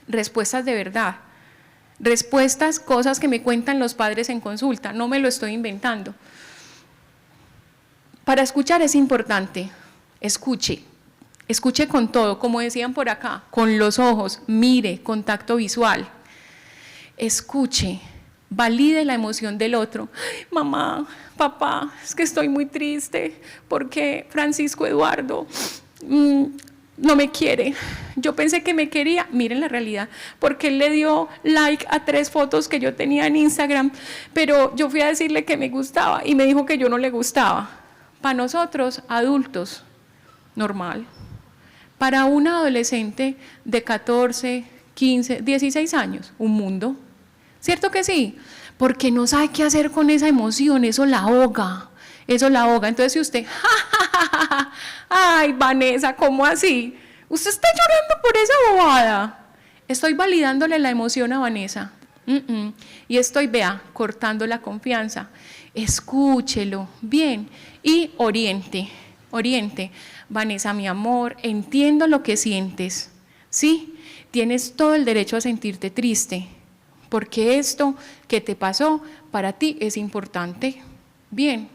Respuestas de verdad. Respuestas, cosas que me cuentan los padres en consulta, no me lo estoy inventando. Para escuchar es importante, escuche con todo, como decían por acá, con los ojos, mire, contacto visual. Escuche, valide la emoción del otro. Mamá, papá, es que estoy muy triste porque Francisco Eduardo no me quiere. Yo pensé que me quería, miren la realidad, porque él le dio like a 3 fotos que yo tenía en Instagram, pero yo fui a decirle que me gustaba y me dijo que yo no le gustaba. Para nosotros, adultos, normal. Para un adolescente de 14, 15, 16 años, un mundo. ¿Cierto que sí? Porque no sabe qué hacer con esa emoción, eso la ahoga. Entonces, si usted, ay, Vanessa, ¿cómo así? ¿Usted está llorando por esa bobada? Estoy validándole la emoción a Vanessa. Y estoy, cortando la confianza. Escúchelo bien y oriente. Vanessa, mi amor, entiendo lo que sientes. Sí, tienes todo el derecho a sentirte triste, porque esto que te pasó para ti es importante. Bien.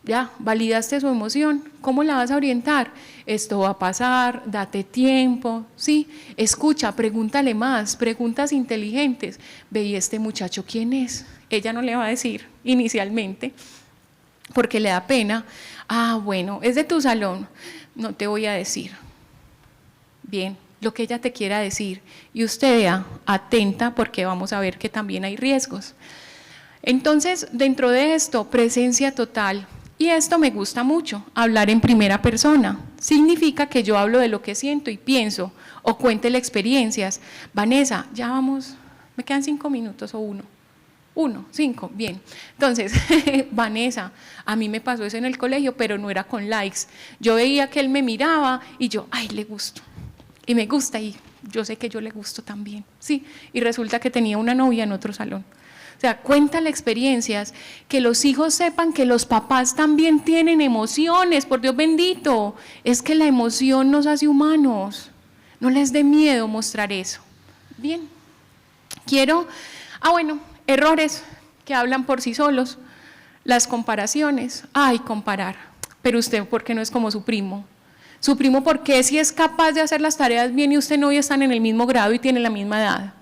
Ya, validaste su emoción, ¿cómo la vas a orientar? Esto va a pasar, date tiempo, ¿sí? Escucha, pregúntale más, preguntas inteligentes. Ve, ¿y este muchacho quién es? Ella no le va a decir inicialmente, porque le da pena. Ah, bueno, es de tu salón, no te voy a decir. Bien, lo que ella te quiera decir. Y usted vea, atenta, porque vamos a ver que también hay riesgos. Entonces, dentro de esto, presencia total. Y esto me gusta mucho, hablar en primera persona. Significa que yo hablo de lo que siento y pienso, o cuéntele experiencias. Vanessa, ya vamos, me quedan 5 minutos o 1. 5, bien. Entonces, Vanessa, a mí me pasó eso en el colegio, pero no era con likes. Yo veía que él me miraba y yo, ay, le gusto. Y me gusta, y yo sé que yo le gusto también, sí. Y resulta que tenía una novia en otro salón. O sea, cuéntale experiencias, que los hijos sepan que los papás también tienen emociones, por Dios bendito. Es que la emoción nos hace humanos. No les dé miedo mostrar eso. Bien. Errores que hablan por sí solos. Las comparaciones. Ay, comparar. Pero usted, ¿por qué no es como su primo? Su primo, ¿por qué si es capaz de hacer las tareas bien y usted no, y están en el mismo grado y tienen la misma edad?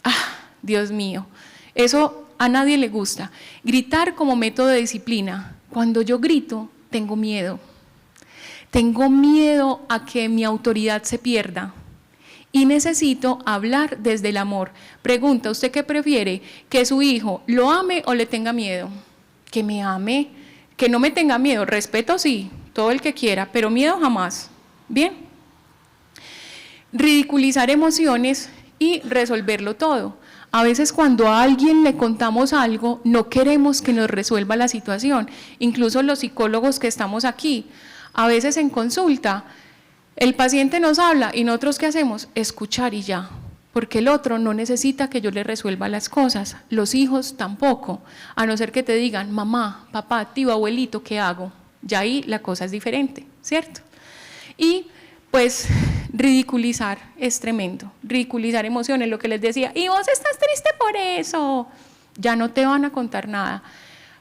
Ah, Dios mío, eso a nadie le gusta. Gritar como método de disciplina. Cuando yo grito, tengo miedo. tengo miedo a que mi autoridad se pierda y necesito hablar desde el amor. Pregunta, ¿usted qué prefiere? ¿Que su hijo lo ame o le tenga miedo? Que me ame, que no me tenga miedo. Respeto sí, todo el que quiera, pero miedo jamás. Bien. Ridiculizar emociones y resolverlo todo. A veces cuando a alguien le contamos algo, no queremos que nos resuelva la situación. Incluso los psicólogos que estamos aquí, a veces en consulta, el paciente nos habla y nosotros ¿qué hacemos? Escuchar y ya, porque el otro no necesita que yo le resuelva las cosas, los hijos tampoco, a no ser que te digan, mamá, papá, tío, abuelito, ¿qué hago? Ya ahí la cosa es diferente, ¿cierto? Y pues ridiculizar es tremendo, ridiculizar emociones, lo que les decía, y vos estás triste por eso, ya no te van a contar nada.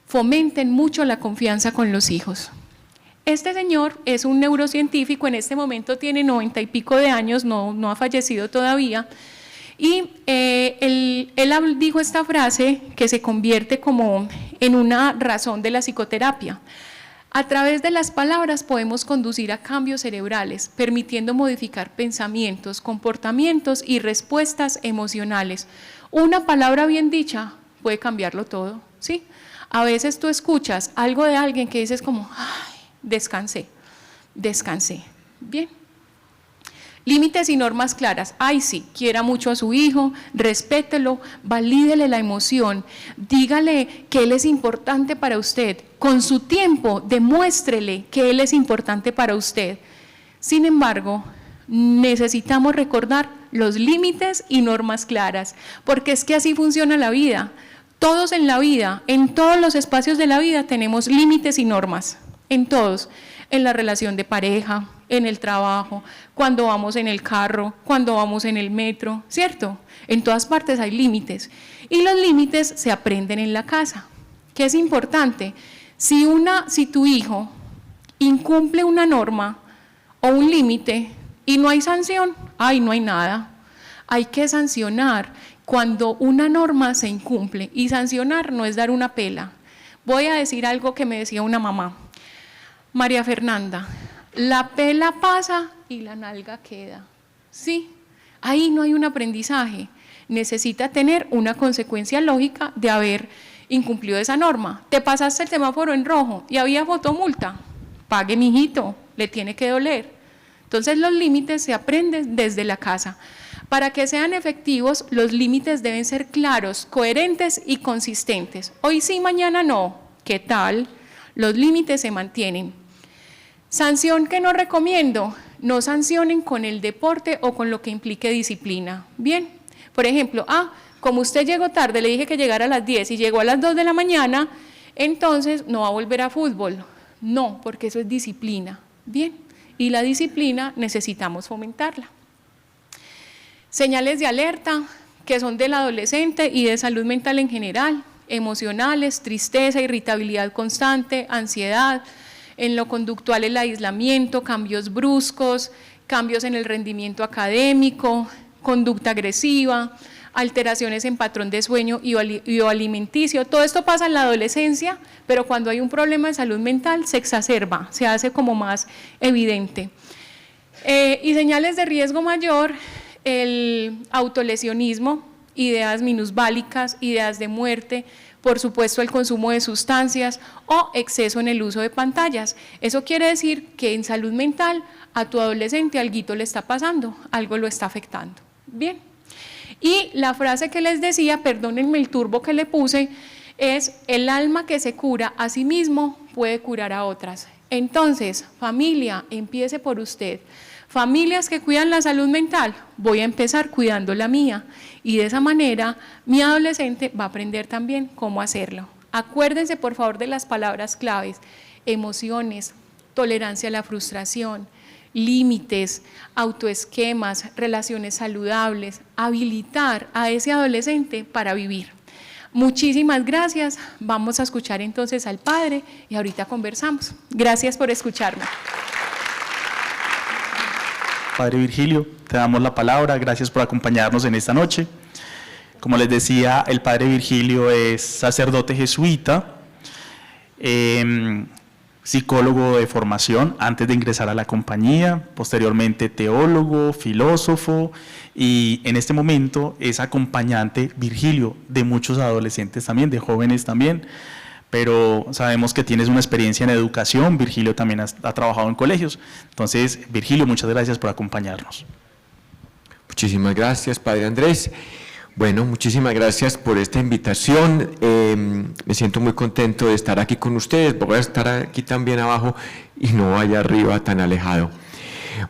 Fomenten mucho la confianza con los hijos. Este señor es un neurocientífico, en este momento tiene 90 y pico de años, no ha fallecido todavía, y él dijo esta frase que se convierte como en una razón de la psicoterapia. A través de las palabras podemos conducir a cambios cerebrales, permitiendo modificar pensamientos, comportamientos y respuestas emocionales. Una palabra bien dicha puede cambiarlo todo, ¿sí? A veces tú escuchas algo de alguien que dices como, ay, descansé, bien. Límites y normas claras. Ay, sí, quiera mucho a su hijo, respételo, valídele la emoción, dígale que él es importante para usted. Con su tiempo, demuéstrele que él es importante para usted. Sin embargo, necesitamos recordar los límites y normas claras, porque es que así funciona la vida. Todos en la vida, en todos los espacios de la vida tenemos límites y normas, en todos, en la relación de pareja, en el trabajo, cuando vamos en el carro, cuando vamos en el metro, ¿cierto? En todas partes hay límites y los límites se aprenden en la casa. ¿Qué es importante? Si tu hijo incumple una norma o un límite y no hay sanción, ay, no hay nada. Hay que sancionar cuando una norma se incumple y sancionar no es dar una pela. Voy a decir algo que me decía una mamá, María Fernanda, la pela pasa y la nalga queda. Sí, ahí no hay un aprendizaje. Necesita tener una consecuencia lógica de haber incumplido esa norma. Te pasaste el semáforo en rojo y había fotomulta. Pague, mijito, le tiene que doler. Entonces los límites se aprenden desde la casa. Para que sean efectivos, los límites deben ser claros, coherentes y consistentes. Hoy sí, mañana no. ¿Qué tal? Los límites se mantienen. Sanción que no recomiendo, no sancionen con el deporte o con lo que implique disciplina. Bien, por ejemplo, como usted llegó tarde, le dije que llegara a las 10 y llegó a las 2 de la mañana, entonces no va a volver a fútbol. No, porque eso es disciplina. Bien, y la disciplina necesitamos fomentarla. Señales de alerta que son del adolescente y de salud mental en general, emocionales, tristeza, irritabilidad constante, ansiedad. En lo conductual, el aislamiento, cambios bruscos, cambios en el rendimiento académico, conducta agresiva, alteraciones en patrón de sueño y o alimenticio. Todo esto pasa en la adolescencia, pero cuando hay un problema de salud mental se exacerba, se hace como más evidente. Y señales de riesgo mayor, el autolesionismo, ideas minusválicas, ideas de muerte, por supuesto el consumo de sustancias o exceso en el uso de pantallas. Eso quiere decir que en salud mental a tu adolescente alguito le está pasando, algo lo está afectando. Bien, y la frase que les decía, perdónenme el turbo que le puse, es el alma que se cura a sí mismo puede curar a otras. Entonces, familia, empiece por usted. Familias que cuidan la salud mental, voy a empezar cuidando la mía y de esa manera mi adolescente va a aprender también cómo hacerlo. Acuérdense por favor de las palabras claves, emociones, tolerancia a la frustración, límites, autoesquemas, relaciones saludables, habilitar a ese adolescente para vivir. Muchísimas gracias, vamos a escuchar entonces al padre y ahorita conversamos. Gracias por escucharme. Padre Virgilio, te damos la palabra, gracias por acompañarnos en esta noche. Como les decía, el Padre Virgilio es sacerdote jesuita, psicólogo de formación antes de ingresar a la compañía, posteriormente teólogo, filósofo, y en este momento es acompañante, Virgilio, de muchos adolescentes también, de jóvenes también, pero sabemos que tienes una experiencia en educación. Virgilio también ha trabajado en colegios. Entonces, Virgilio, muchas gracias por acompañarnos. Muchísimas gracias, Padre Andrés. Bueno, muchísimas gracias por esta invitación. Me siento muy contento de estar aquí con ustedes. Voy a estar aquí también abajo y no allá arriba tan alejado.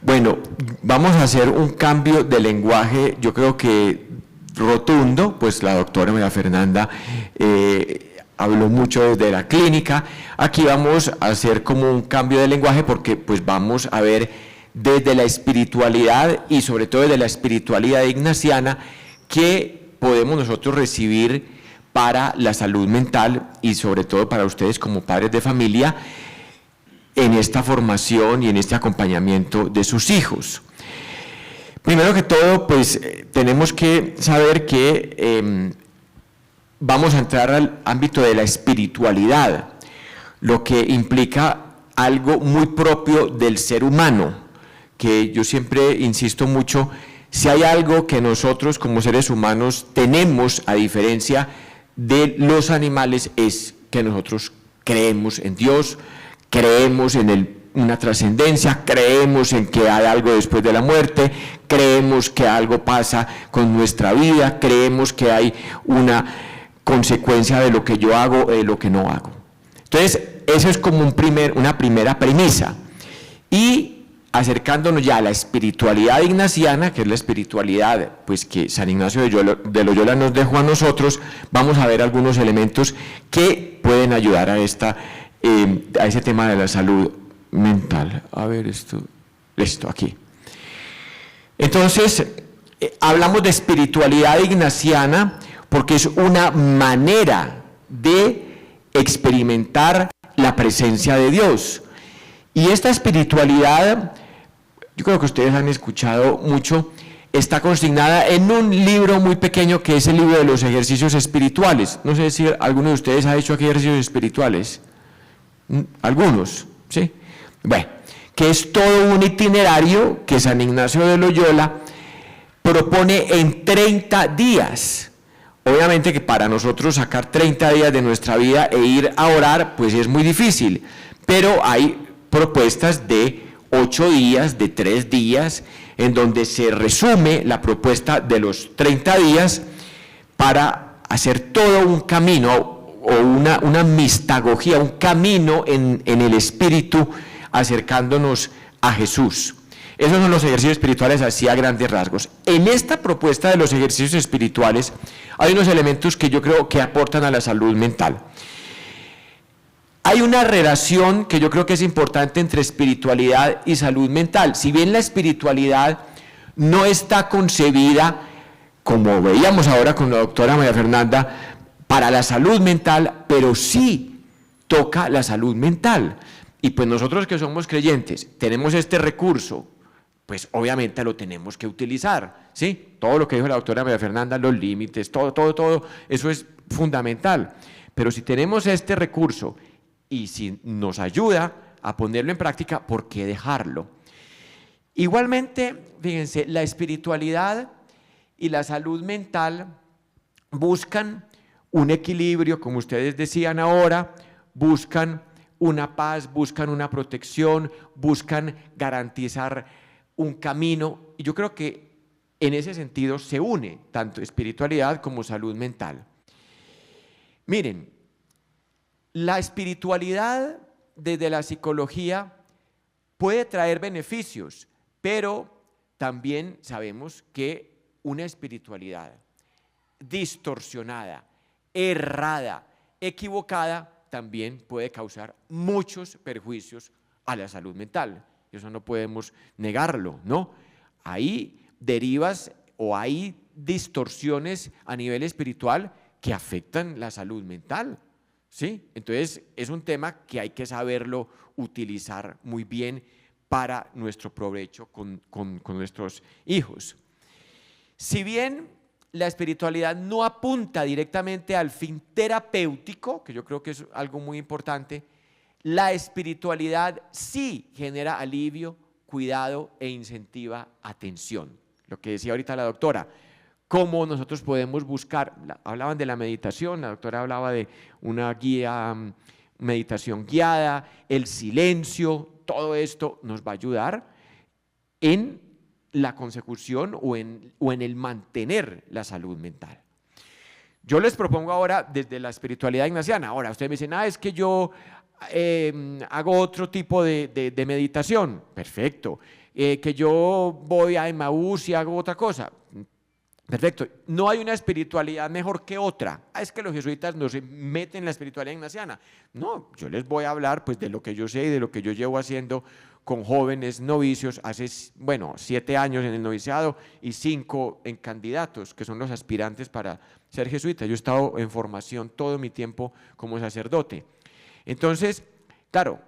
Bueno, vamos a hacer un cambio de lenguaje, yo creo que rotundo, pues la doctora María Fernanda habló mucho desde la clínica. Aquí vamos a hacer como un cambio de lenguaje porque pues vamos a ver desde la espiritualidad y sobre todo desde la espiritualidad ignaciana qué podemos nosotros recibir para la salud mental y sobre todo para ustedes como padres de familia en esta formación y en este acompañamiento de sus hijos. Primero que todo, pues tenemos que saber que vamos a entrar al ámbito de la espiritualidad, lo que implica algo muy propio del ser humano, que yo siempre insisto mucho, si hay algo que nosotros como seres humanos tenemos a diferencia de los animales es que nosotros creemos en Dios, creemos en una trascendencia, creemos en que hay algo después de la muerte, creemos que algo pasa con nuestra vida, creemos que hay una consecuencia de lo que yo hago o de lo que no hago. Entonces, eso es como una primera premisa. Y acercándonos ya a la espiritualidad ignaciana, que es la espiritualidad pues, que San Ignacio de Loyola nos dejó a nosotros, vamos a ver algunos elementos que pueden ayudar a ese tema de la salud mental. A ver esto aquí. Entonces, hablamos de espiritualidad ignaciana porque es una manera de experimentar la presencia de Dios. Y esta espiritualidad, yo creo que ustedes han escuchado mucho, está consignada en un libro muy pequeño que es el libro de los ejercicios espirituales. No sé si alguno de ustedes ha hecho aquí ejercicios espirituales. Algunos, ¿sí? Bueno, que es todo un itinerario que San Ignacio de Loyola propone en 30 días. Obviamente que para nosotros sacar 30 días de nuestra vida e ir a orar, pues es muy difícil, pero hay propuestas de 8 días, de 3 días, en donde se resume la propuesta de los 30 días para hacer todo un camino o una mistagogía, un camino en el espíritu acercándonos a Jesús. Esos son los ejercicios espirituales así a grandes rasgos. En esta propuesta de los ejercicios espirituales hay unos elementos que yo creo que aportan a la salud mental. Hay una relación que yo creo que es importante entre espiritualidad y salud mental. Si bien la espiritualidad no está concebida, como veíamos ahora con la doctora María Fernanda, para la salud mental, pero sí toca la salud mental. Y pues nosotros que somos creyentes, tenemos este recurso, pues obviamente lo tenemos que utilizar, ¿sí? Todo lo que dijo la doctora María Fernanda, los límites, todo, eso es fundamental. Pero si tenemos este recurso y si nos ayuda a ponerlo en práctica, ¿por qué dejarlo? Igualmente, fíjense, la espiritualidad y la salud mental buscan un equilibrio, como ustedes decían ahora, buscan una paz, buscan una protección, buscan garantizar un camino, y yo creo que en ese sentido se une tanto espiritualidad como salud mental. Miren, la espiritualidad desde la psicología puede traer beneficios, pero también sabemos que una espiritualidad distorsionada, errada, equivocada, también puede causar muchos perjuicios a la salud mental. Eso no podemos negarlo, ¿no? Hay derivas o hay distorsiones a nivel espiritual que afectan la salud mental, ¿sí? Entonces, es un tema que hay que saberlo utilizar muy bien para nuestro provecho con nuestros hijos. Si bien la espiritualidad no apunta directamente al fin terapéutico, que yo creo que es algo muy importante, la espiritualidad sí genera alivio, cuidado e incentiva atención. Lo que decía ahorita la doctora, cómo nosotros podemos buscar, hablaban de la meditación, la doctora hablaba de una guía, meditación guiada, el silencio, todo esto nos va a ayudar en la consecución o en el mantener la salud mental. Yo les propongo ahora desde la espiritualidad ignaciana. Ahora, ustedes me dicen, es que yo hago otro tipo de meditación. Perfecto. Que yo voy a Emaús y hago otra cosa. Perfecto. No hay una espiritualidad mejor que otra. Es que los jesuitas no se meten en la espiritualidad ignaciana. No, yo les voy a hablar pues de lo que yo sé y de lo que yo llevo haciendo con jóvenes novicios hace, 7 años en el noviciado y 5 en candidatos, que son los aspirantes para ser jesuita. Yo he estado en formación todo mi tiempo como sacerdote. Entonces, claro,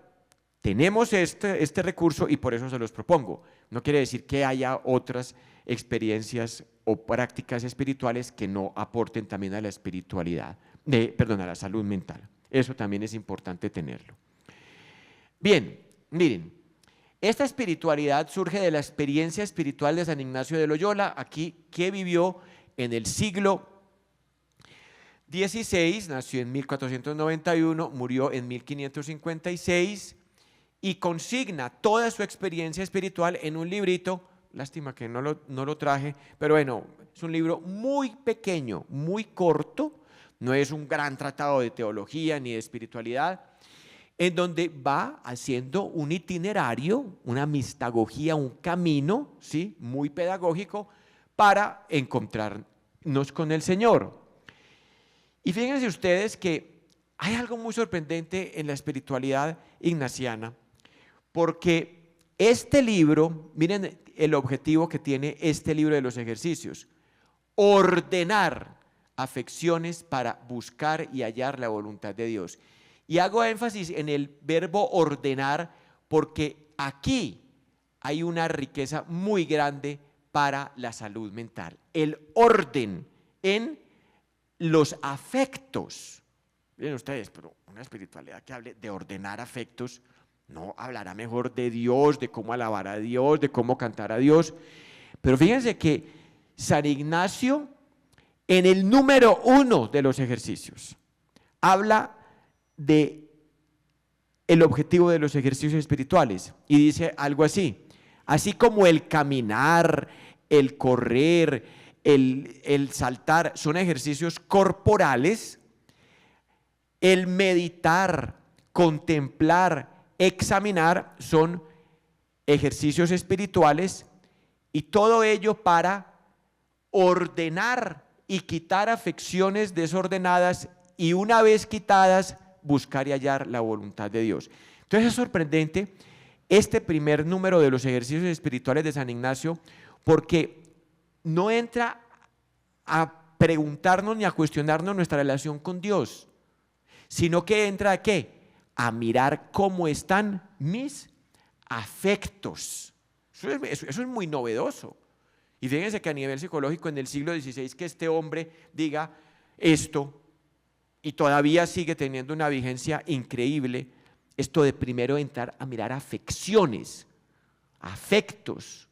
tenemos este recurso y por eso se los propongo. No quiere decir que haya otras experiencias o prácticas espirituales que no aporten también a la espiritualidad, a la salud mental. Eso también es importante tenerlo. Bien, miren, esta espiritualidad surge de la experiencia espiritual de San Ignacio de Loyola, aquí que vivió en el siglo XVI, nació en 1491, murió en 1556 y consigna toda su experiencia espiritual en un librito. Lástima que no lo traje, pero bueno, es un libro muy pequeño, muy corto, no es un gran tratado de teología ni de espiritualidad, en donde va haciendo un itinerario, una mistagogía, un camino, ¿sí?, muy pedagógico para encontrarnos con el Señor. Y fíjense ustedes que hay algo muy sorprendente en la espiritualidad ignaciana, porque este libro, miren el objetivo que tiene este libro de los ejercicios: ordenar afecciones para buscar y hallar la voluntad de Dios. Y hago énfasis en el verbo ordenar porque aquí hay una riqueza muy grande para la salud mental. El orden en los afectos. Miren ustedes, pero una espiritualidad que hable de ordenar afectos, no hablará mejor de Dios, de cómo alabar a Dios, de cómo cantar a Dios. Pero fíjense que San Ignacio, en el número 1 de los ejercicios, habla de el objetivo de los ejercicios espirituales y dice algo así como el caminar, el correr, el saltar son ejercicios corporales, el meditar, contemplar, examinar son ejercicios espirituales, y todo ello para ordenar y quitar afecciones desordenadas, y una vez quitadas buscar y hallar la voluntad de Dios. Entonces es sorprendente este primer número de los ejercicios espirituales de San Ignacio, porque no entra a preguntarnos ni a cuestionarnos nuestra relación con Dios, sino que entra ¿a qué? A mirar cómo están mis afectos. Eso es muy novedoso. Y fíjense que a nivel psicológico en el siglo XVI que este hombre diga esto y todavía sigue teniendo una vigencia increíble, esto de primero entrar a mirar afecciones, afectos,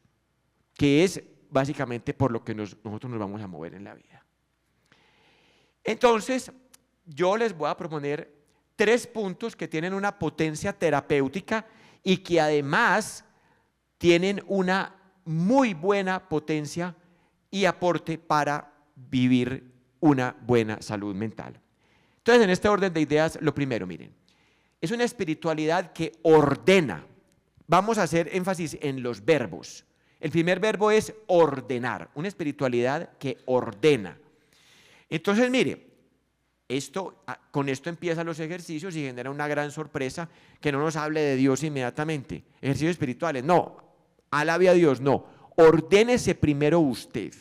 que es básicamente por lo que nosotros nos vamos a mover en la vida. Entonces, yo les voy a proponer 3 puntos que tienen una potencia terapéutica y que además tienen una muy buena potencia y aporte para vivir una buena salud mental. Entonces, en este orden de ideas, lo primero, miren, es una espiritualidad que ordena. Vamos a hacer énfasis en los verbos. El primer verbo es ordenar, una espiritualidad que ordena. Entonces, mire, con esto empiezan los ejercicios y genera una gran sorpresa que no nos hable de Dios inmediatamente. Ejercicios espirituales, no, alabe a Dios, no. Ordénese primero usted.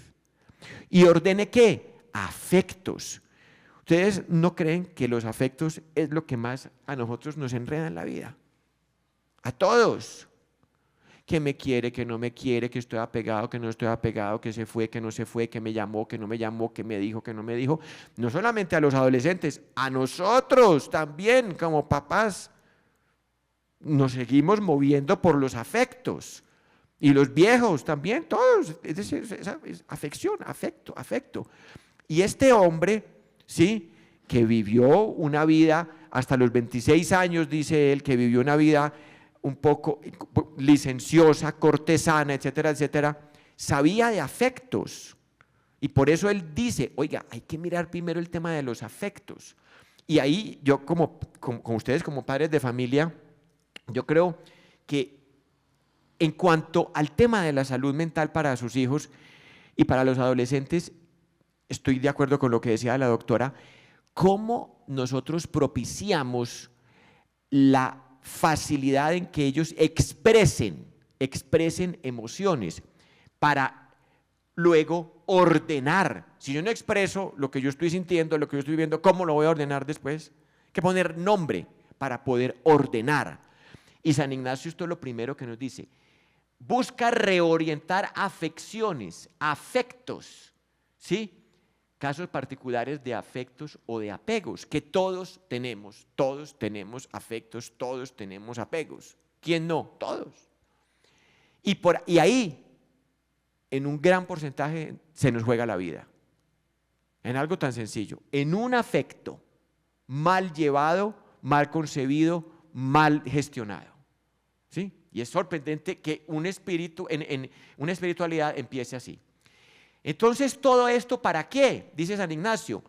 ¿Y ordene qué? Afectos. ¿Ustedes no creen que los afectos es lo que más a nosotros nos enreda en la vida? A todos. Que me quiere, que no me quiere, que estoy apegado, que no estoy apegado, que se fue, que no se fue, que me llamó, que no me llamó, que me dijo, que no me dijo. No solamente a los adolescentes, a nosotros también como papás. nos seguimos moviendo por los afectos. Y los viejos también, todos, es afección, afecto, afecto. Y este hombre, ¿sí?, que vivió una vida hasta los 26 años, dice él, que vivió una vida un poco licenciosa, cortesana, etcétera, etcétera, sabía de afectos. Y por eso él dice, oiga, hay que mirar primero el tema de los afectos. Y ahí yo, como ustedes, como padres de familia, yo creo que en cuanto al tema de la salud mental para sus hijos y para los adolescentes, estoy de acuerdo con lo que decía la doctora, cómo nosotros propiciamos la facilidad en que ellos expresen emociones para luego ordenar. Si yo no expreso lo que yo estoy sintiendo, lo que yo estoy viviendo, ¿cómo lo voy a ordenar después? Hay que poner nombre para poder ordenar. Y San Ignacio, esto es lo primero que nos dice, busca reorientar afecciones, afectos, ¿sí?, casos particulares de afectos o de apegos, que todos tenemos afectos, todos tenemos apegos. ¿Quién no? Todos. Y ahí, en un gran porcentaje, se nos juega la vida. En algo tan sencillo, en un afecto mal llevado, mal concebido, mal gestionado. ¿Sí? Y es sorprendente que un espíritu, en una espiritualidad empiece así. Entonces, ¿todo esto para qué? Dice San Ignacio,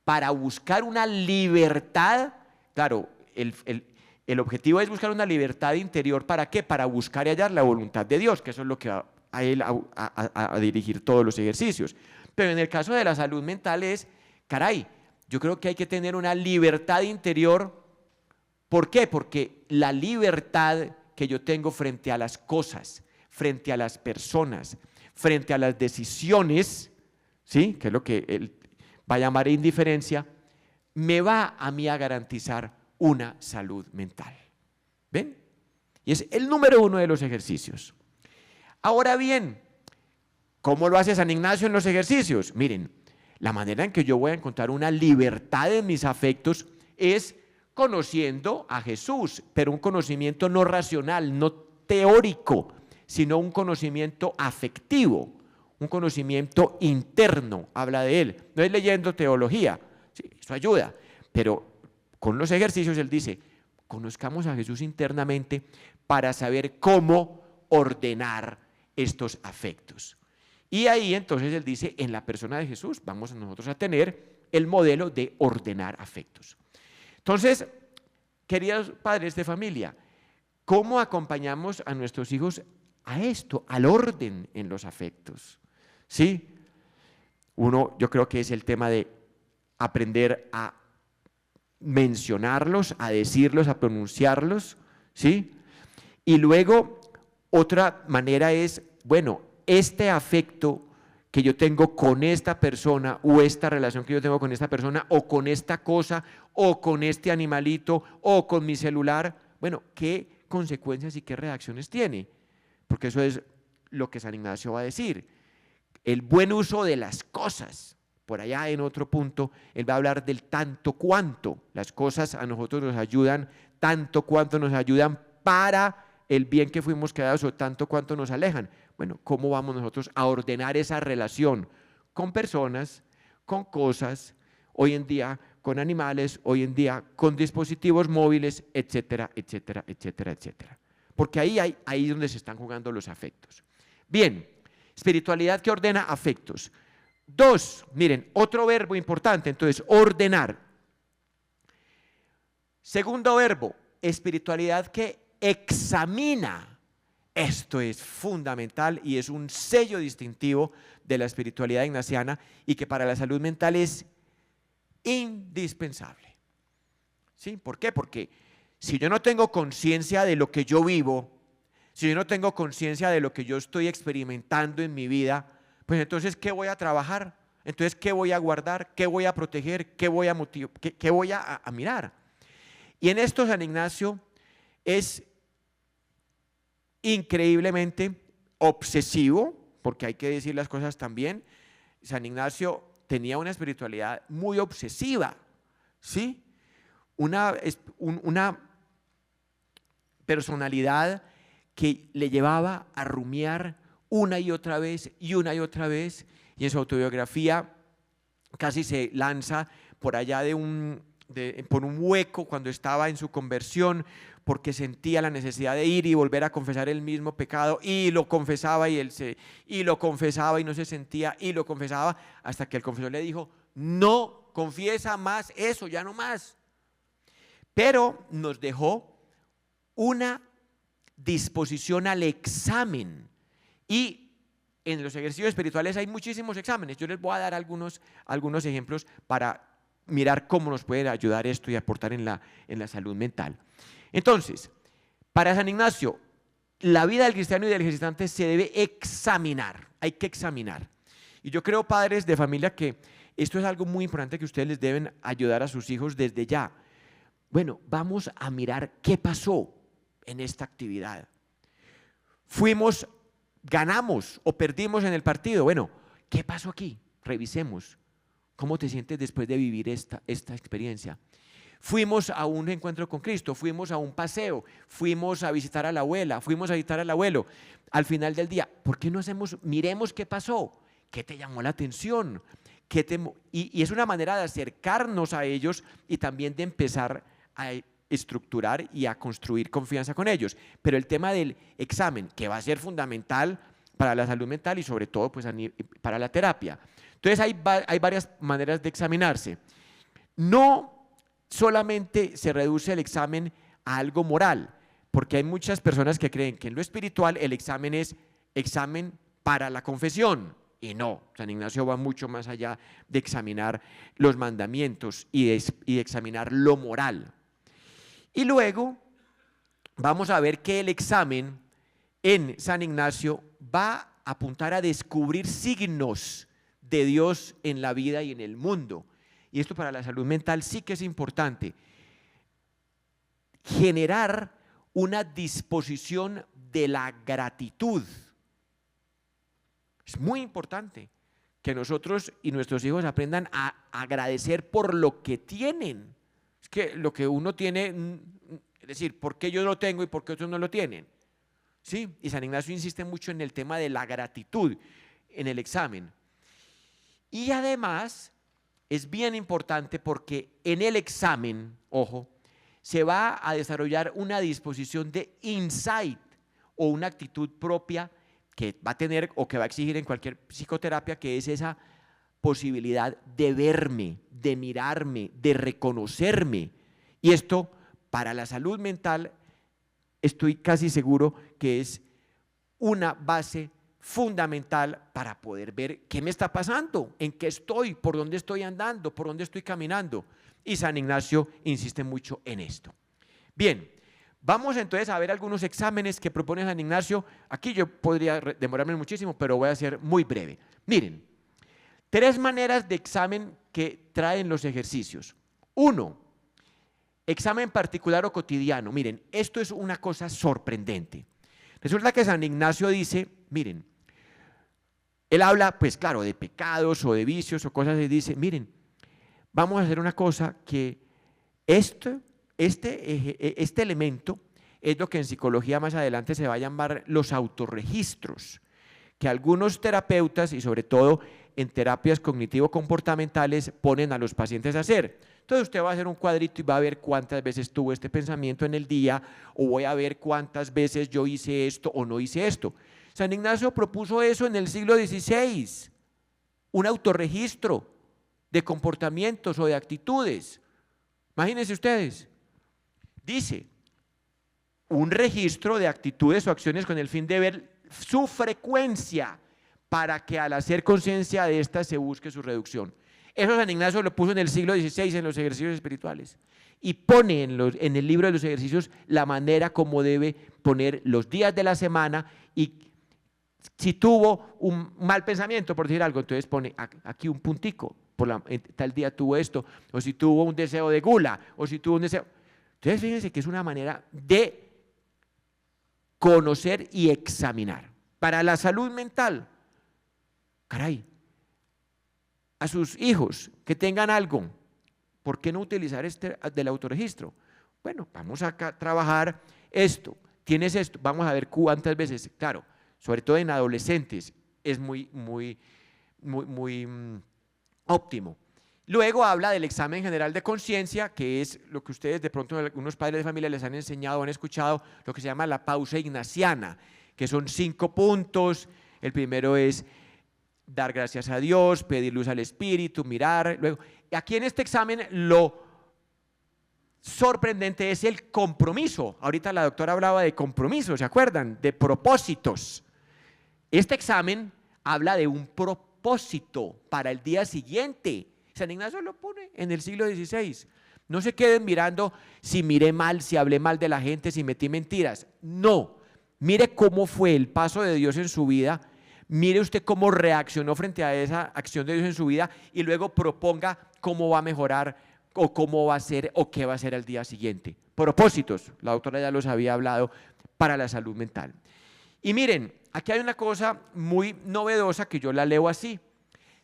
para buscar una libertad. Claro, el objetivo es buscar una libertad interior. ¿Para qué? Para buscar y hallar la voluntad de Dios, que eso es lo que va a él a dirigir todos los ejercicios. Pero en el caso de la salud mental es, caray, yo creo que hay que tener una libertad interior. ¿Por qué? Porque la libertad que yo tengo frente a las cosas, frente a las personas, frente a las decisiones, ¿sí?, que es lo que él va a llamar indiferencia, me va a mí a garantizar una salud mental. ¿Ven? Y es el número 1 de los ejercicios. Ahora bien, ¿cómo lo hace San Ignacio en los ejercicios? Miren, la manera en que yo voy a encontrar una libertad en mis afectos es conociendo a Jesús, pero un conocimiento no racional, no teórico, sino un conocimiento afectivo, un conocimiento interno, habla de él. No es leyendo teología, sí, eso ayuda, pero con los ejercicios él dice, conozcamos a Jesús internamente para saber cómo ordenar estos afectos. Y ahí entonces él dice, en la persona de Jesús vamos nosotros a tener el modelo de ordenar afectos. Entonces, queridos padres de familia, ¿cómo acompañamos a nuestros hijos a esto, al orden en los afectos? ¿Sí? Uno, yo creo que es el tema de aprender a mencionarlos, a decirlos, a pronunciarlos, ¿sí? Y luego, otra manera es, bueno, este afecto que yo tengo con esta persona o esta relación que yo tengo con esta persona o con esta cosa o con este animalito o con mi celular, bueno, ¿qué consecuencias y qué reacciones tiene? Porque eso es lo que San Ignacio va a decir. El buen uso de las cosas. Por allá en otro punto, él va a hablar del tanto cuanto. Las cosas a nosotros nos ayudan, tanto cuanto nos ayudan para el bien que fuimos creados o tanto cuanto nos alejan. Bueno, ¿cómo vamos nosotros a ordenar esa relación con personas, con cosas, hoy en día con animales, hoy en día con dispositivos móviles, etcétera, etcétera, etcétera, etcétera? Porque ahí es donde se están jugando los afectos. Bien, espiritualidad que ordena afectos. 2, miren, otro verbo importante, entonces, ordenar. Segundo verbo, espiritualidad que examina. Esto es fundamental y es un sello distintivo de la espiritualidad ignaciana y que para la salud mental es indispensable. ¿Sí? ¿Por qué? Porque si yo no tengo conciencia de lo que yo vivo, si yo no tengo conciencia de lo que yo estoy experimentando en mi vida, pues entonces, ¿qué voy a trabajar? Entonces, ¿qué voy a guardar? ¿Qué voy a proteger? ¿Qué voy a motivar? ¿Qué voy a mirar? Y en esto San Ignacio es increíblemente obsesivo, porque hay que decir las cosas también. San Ignacio tenía una espiritualidad muy obsesiva, ¿sí? Una personalidad que le llevaba a rumiar una y otra vez y una y otra vez, y en su autobiografía casi se lanza por allá por un hueco cuando estaba en su conversión, porque sentía la necesidad de ir y volver a confesar el mismo pecado, y lo confesaba y lo confesaba y no se sentía, y lo confesaba, hasta que el confesor le dijo: no confiesa más eso, ya no más. Pero nos dejó una disposición al examen, y en los ejercicios espirituales hay muchísimos exámenes. Yo les voy a dar algunos ejemplos para mirar cómo nos puede ayudar esto y aportar en la salud mental. Entonces, para San Ignacio, la vida del cristiano y del ejercitante se debe examinar, hay que examinar. Y yo creo, padres de familia, que esto es algo muy importante que ustedes les deben ayudar a sus hijos desde ya. Bueno, vamos a mirar qué pasó en esta actividad. Ganamos o perdimos en el partido. Bueno, ¿qué pasó aquí? Revisemos. ¿Cómo te sientes después de vivir esta experiencia? Fuimos a un encuentro con Cristo, fuimos a un paseo, fuimos a visitar a la abuela, fuimos a visitar al abuelo. Al final del día, ¿por qué no miremos qué pasó? ¿Qué te llamó la atención? Y es una manera de acercarnos a ellos y también de empezar a estructurar y a construir confianza con ellos. Pero el tema del examen, que va a ser fundamental para la salud mental y sobre todo pues, para la terapia. Entonces hay varias maneras de examinarse. No solamente se reduce el examen a algo moral, porque hay muchas personas que creen que en lo espiritual el examen es examen para la confesión, y no, San Ignacio va mucho más allá de examinar los mandamientos y examinar lo moral. Y luego vamos a ver que el examen en San Ignacio va a apuntar a descubrir signos de Dios en la vida y en el mundo. Y esto para la salud mental sí que es importante. Generar una disposición de la gratitud. Es muy importante que nosotros y nuestros hijos aprendan a agradecer por lo que tienen. Es que lo que uno tiene, es decir, ¿por qué yo lo tengo y por qué otros no lo tienen? ¿Sí? Y San Ignacio insiste mucho en el tema de la gratitud en el examen. Y además es bien importante porque en el examen, ojo, se va a desarrollar una disposición de insight o una actitud propia que va a tener o que va a exigir en cualquier psicoterapia, que es esa posibilidad de verme, de mirarme, de reconocerme. Y esto para la salud mental estoy casi seguro que es una base fundamental para poder ver qué me está pasando, en qué estoy, por dónde estoy andando, por dónde estoy caminando. Y San Ignacio insiste mucho en esto. Bien, vamos entonces a ver algunos exámenes que propone San Ignacio. Aquí yo podría demorarme muchísimo, pero voy a ser muy breve. Miren, 3 maneras de examen que traen los ejercicios. 1, examen particular o cotidiano. Miren, esto es una cosa sorprendente. Resulta que San Ignacio dice, miren, él habla, pues claro, de pecados o de vicios o cosas y dice, miren, vamos a hacer una cosa que este elemento es lo que en psicología más adelante se va a llamar los autorregistros, que algunos terapeutas y sobre todo en terapias cognitivo-comportamentales ponen a los pacientes a hacer. Entonces usted va a hacer un cuadrito y va a ver cuántas veces tuvo este pensamiento en el día, o voy a ver cuántas veces yo hice esto o no hice esto. San Ignacio propuso eso en el siglo XVI, un autorregistro de comportamientos o de actitudes. Imagínense ustedes, dice, un registro de actitudes o acciones con el fin de ver su frecuencia para que al hacer conciencia de estas se busque su reducción. Eso San Ignacio lo puso en el siglo XVI en los ejercicios espirituales y pone en el libro de los ejercicios la manera como debe poner los días de la semana y si tuvo un mal pensamiento, por decir algo, entonces pone aquí un puntico, tal día tuvo esto, o si tuvo un deseo de gula, o si tuvo un deseo. Entonces fíjense que es una manera de conocer y examinar. Para la salud mental, caray, a sus hijos que tengan algo, ¿por qué no utilizar del autorregistro? Bueno, vamos a trabajar esto, tienes esto, vamos a ver cuántas veces, claro, sobre todo en adolescentes, es muy óptimo. Luego habla del examen general de conciencia, que es lo que ustedes de pronto algunos padres de familia les han enseñado o han escuchado, lo que se llama la pausa ignaciana, que son 5 puntos. El primero es dar gracias a Dios, pedir luz al Espíritu, mirar. Luego, aquí en este examen lo sorprendente es el compromiso. Ahorita la doctora hablaba de compromiso, ¿se acuerdan? De propósitos. Este examen habla de un propósito para el día siguiente. San Ignacio lo pone en el siglo XVI. No se queden mirando si miré mal, si hablé mal de la gente, si metí mentiras. No, mire cómo fue el paso de Dios en su vida, mire usted cómo reaccionó frente a esa acción de Dios en su vida y luego proponga cómo va a mejorar o cómo va a ser o qué va a ser al día siguiente. Propósitos, la doctora ya los había hablado, para la salud mental. Y miren, aquí hay una cosa muy novedosa que yo la leo así.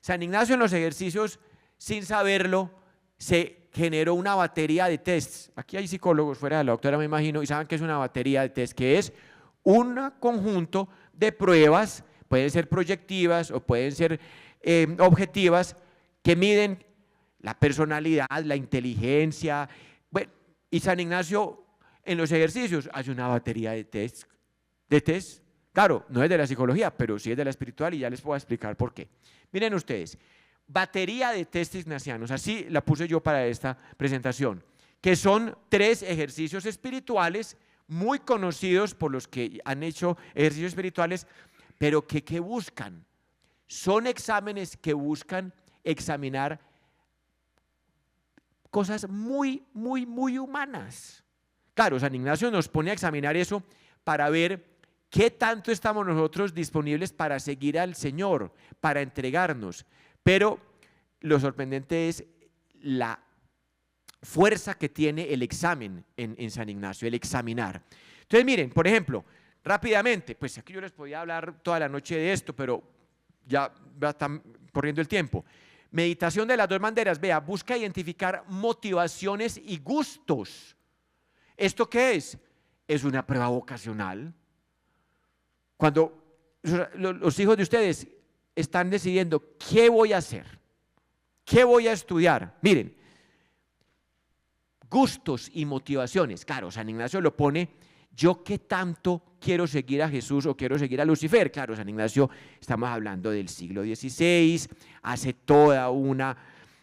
San Ignacio en los ejercicios, sin saberlo, se generó una batería de tests. Aquí hay psicólogos fuera de la doctora, me imagino, y saben que es una batería de tests, que es un conjunto de pruebas, pueden ser proyectivas o pueden ser objetivas, que miden la personalidad, la inteligencia. Bueno, y San Ignacio en los ejercicios hace una batería de tests. Claro, no es de la psicología, pero sí es de la espiritual y ya les puedo explicar por qué. Miren ustedes, batería de test ignacianos, así la puse yo para esta presentación, que son 3 ejercicios espirituales muy conocidos por los que han hecho ejercicios espirituales, pero que ¿qué buscan? Son exámenes que buscan examinar cosas muy humanas. Claro, San Ignacio nos pone a examinar eso para ver qué tanto estamos nosotros disponibles para seguir al Señor, para entregarnos. Pero lo sorprendente es la fuerza que tiene el examen en San Ignacio, el examinar. Entonces miren, por ejemplo, rápidamente, pues aquí yo les podía hablar toda la noche de esto, pero ya está corriendo el tiempo. Meditación de las 2 banderas, vea, busca identificar motivaciones y gustos. ¿Esto qué es? Es una prueba vocacional. Cuando los hijos de ustedes están decidiendo qué voy a hacer, qué voy a estudiar, miren, gustos y motivaciones. Claro, San Ignacio lo pone, yo qué tanto quiero seguir a Jesús o quiero seguir a Lucifer. Claro, San Ignacio, estamos hablando del siglo XVI, hace toda una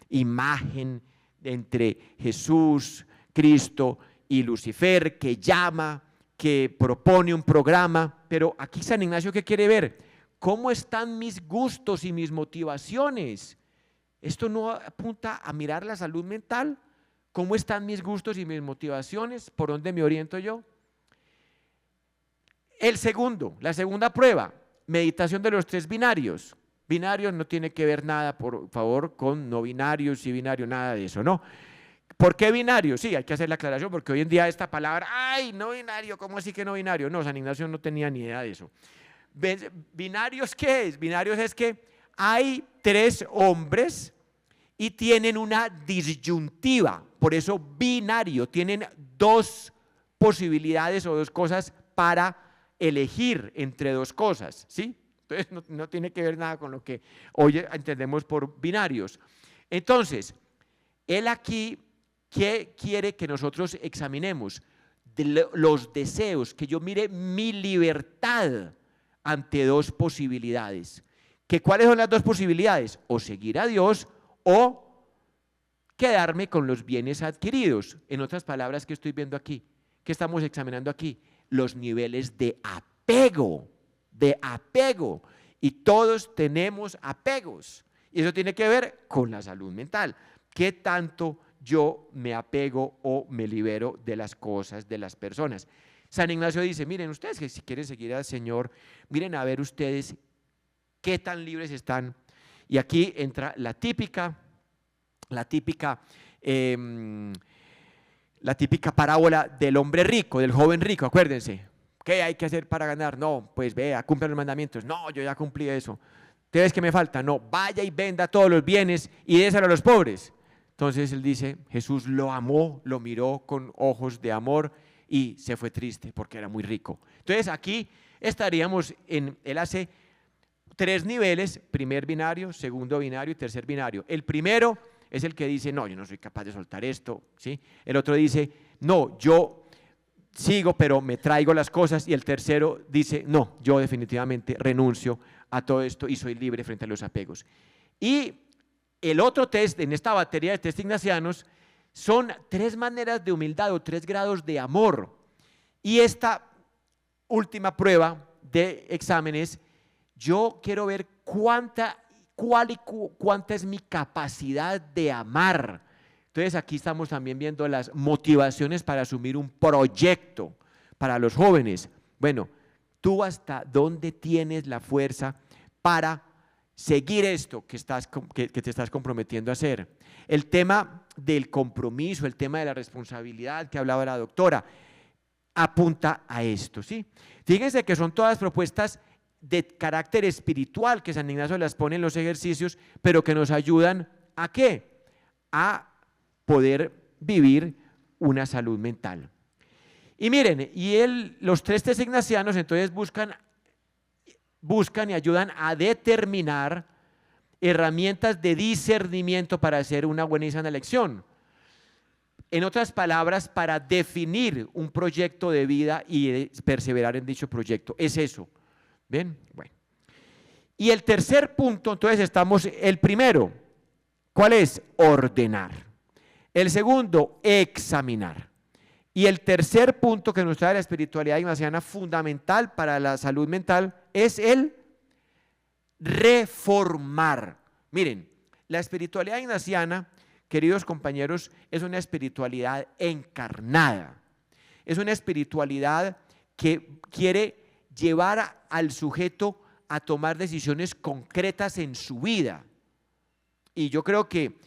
imagen entre Jesús, Cristo y Lucifer, que llama, que propone un programa, pero aquí San Ignacio, ¿qué quiere ver? ¿Cómo están mis gustos y mis motivaciones? Esto no apunta a mirar la salud mental. ¿Cómo están mis gustos y mis motivaciones? ¿Por dónde me oriento yo? La segunda prueba, meditación de los 3 binarios. Binarios no tiene que ver nada, por favor, con no binarios y binarios, nada de eso, ¿no? ¿Por qué binario? Sí, hay que hacer la aclaración porque hoy en día esta palabra, ¡ay, no binario! ¿Cómo así que no binario? No, San Ignacio no tenía ni idea de eso. ¿Binarios qué es? Binarios es que hay 3 hombres y tienen una disyuntiva, por eso binario, tienen 2 posibilidades o 2 cosas para elegir entre 2 cosas, ¿sí? Entonces no tiene que ver nada con lo que hoy entendemos por binarios. Entonces, él aquí, ¿qué quiere que nosotros examinemos? Los deseos, que yo mire mi libertad ante 2 posibilidades. ¿Cuáles son las 2 posibilidades? O seguir a Dios o quedarme con los bienes adquiridos. En otras palabras, ¿qué estoy viendo aquí? ¿Qué estamos examinando aquí? Los niveles de apego. Y todos tenemos apegos. Y eso tiene que ver con la salud mental. ¿Qué tanto yo me apego o me libero de las cosas, de las personas? San Ignacio dice, miren ustedes que si quieren seguir al Señor, miren a ver ustedes qué tan libres están. Y aquí entra la típica parábola del hombre rico, del joven rico, acuérdense. ¿Qué hay que hacer para ganar? No, pues vea, cumpla los mandamientos. No, yo ya cumplí eso. ¿Ustedes qué me falta? No, vaya y venda todos los bienes y déselo a los pobres. Entonces él dice, Jesús lo amó, lo miró con ojos de amor y se fue triste porque era muy rico. Entonces aquí estaríamos él hace 3 niveles, primer binario, segundo binario y tercer binario. El primero es el que dice, no, yo no soy capaz de soltar esto, ¿sí? El otro dice, no, yo sigo, pero me traigo las cosas. Y el tercero dice, no, yo definitivamente renuncio a todo esto y soy libre frente a los apegos. Y el otro test, en esta batería de test ignacianos, son 3 maneras de humildad o 3 grados de amor. Y esta última prueba de examen es, yo quiero ver cuánta es mi capacidad de amar. Entonces aquí estamos también viendo las motivaciones para asumir un proyecto para los jóvenes. Bueno, tú hasta dónde tienes la fuerza para seguir esto que te estás comprometiendo a hacer. El tema del compromiso, el tema de la responsabilidad que hablaba la doctora, apunta a esto, ¿sí? Fíjense que son todas propuestas de carácter espiritual que San Ignacio las pone en los ejercicios, pero que nos ayudan ¿a qué? A poder vivir una salud mental. Y miren, los 3 test ignacianos entonces buscan y ayudan a determinar herramientas de discernimiento para hacer una buena y sana elección. En otras palabras, para definir un proyecto de vida y perseverar en dicho proyecto. Es eso. ¿Ven? Bueno. Y el tercer punto, entonces el primero, ¿cuál es? Ordenar. El segundo, examinar. Y el tercer punto que nos trae la espiritualidad ignaciana fundamental para la salud mental es el reformar. Miren, la espiritualidad ignaciana, queridos compañeros, es una espiritualidad encarnada. Es una espiritualidad que quiere llevar al sujeto a tomar decisiones concretas en su vida. Y yo creo que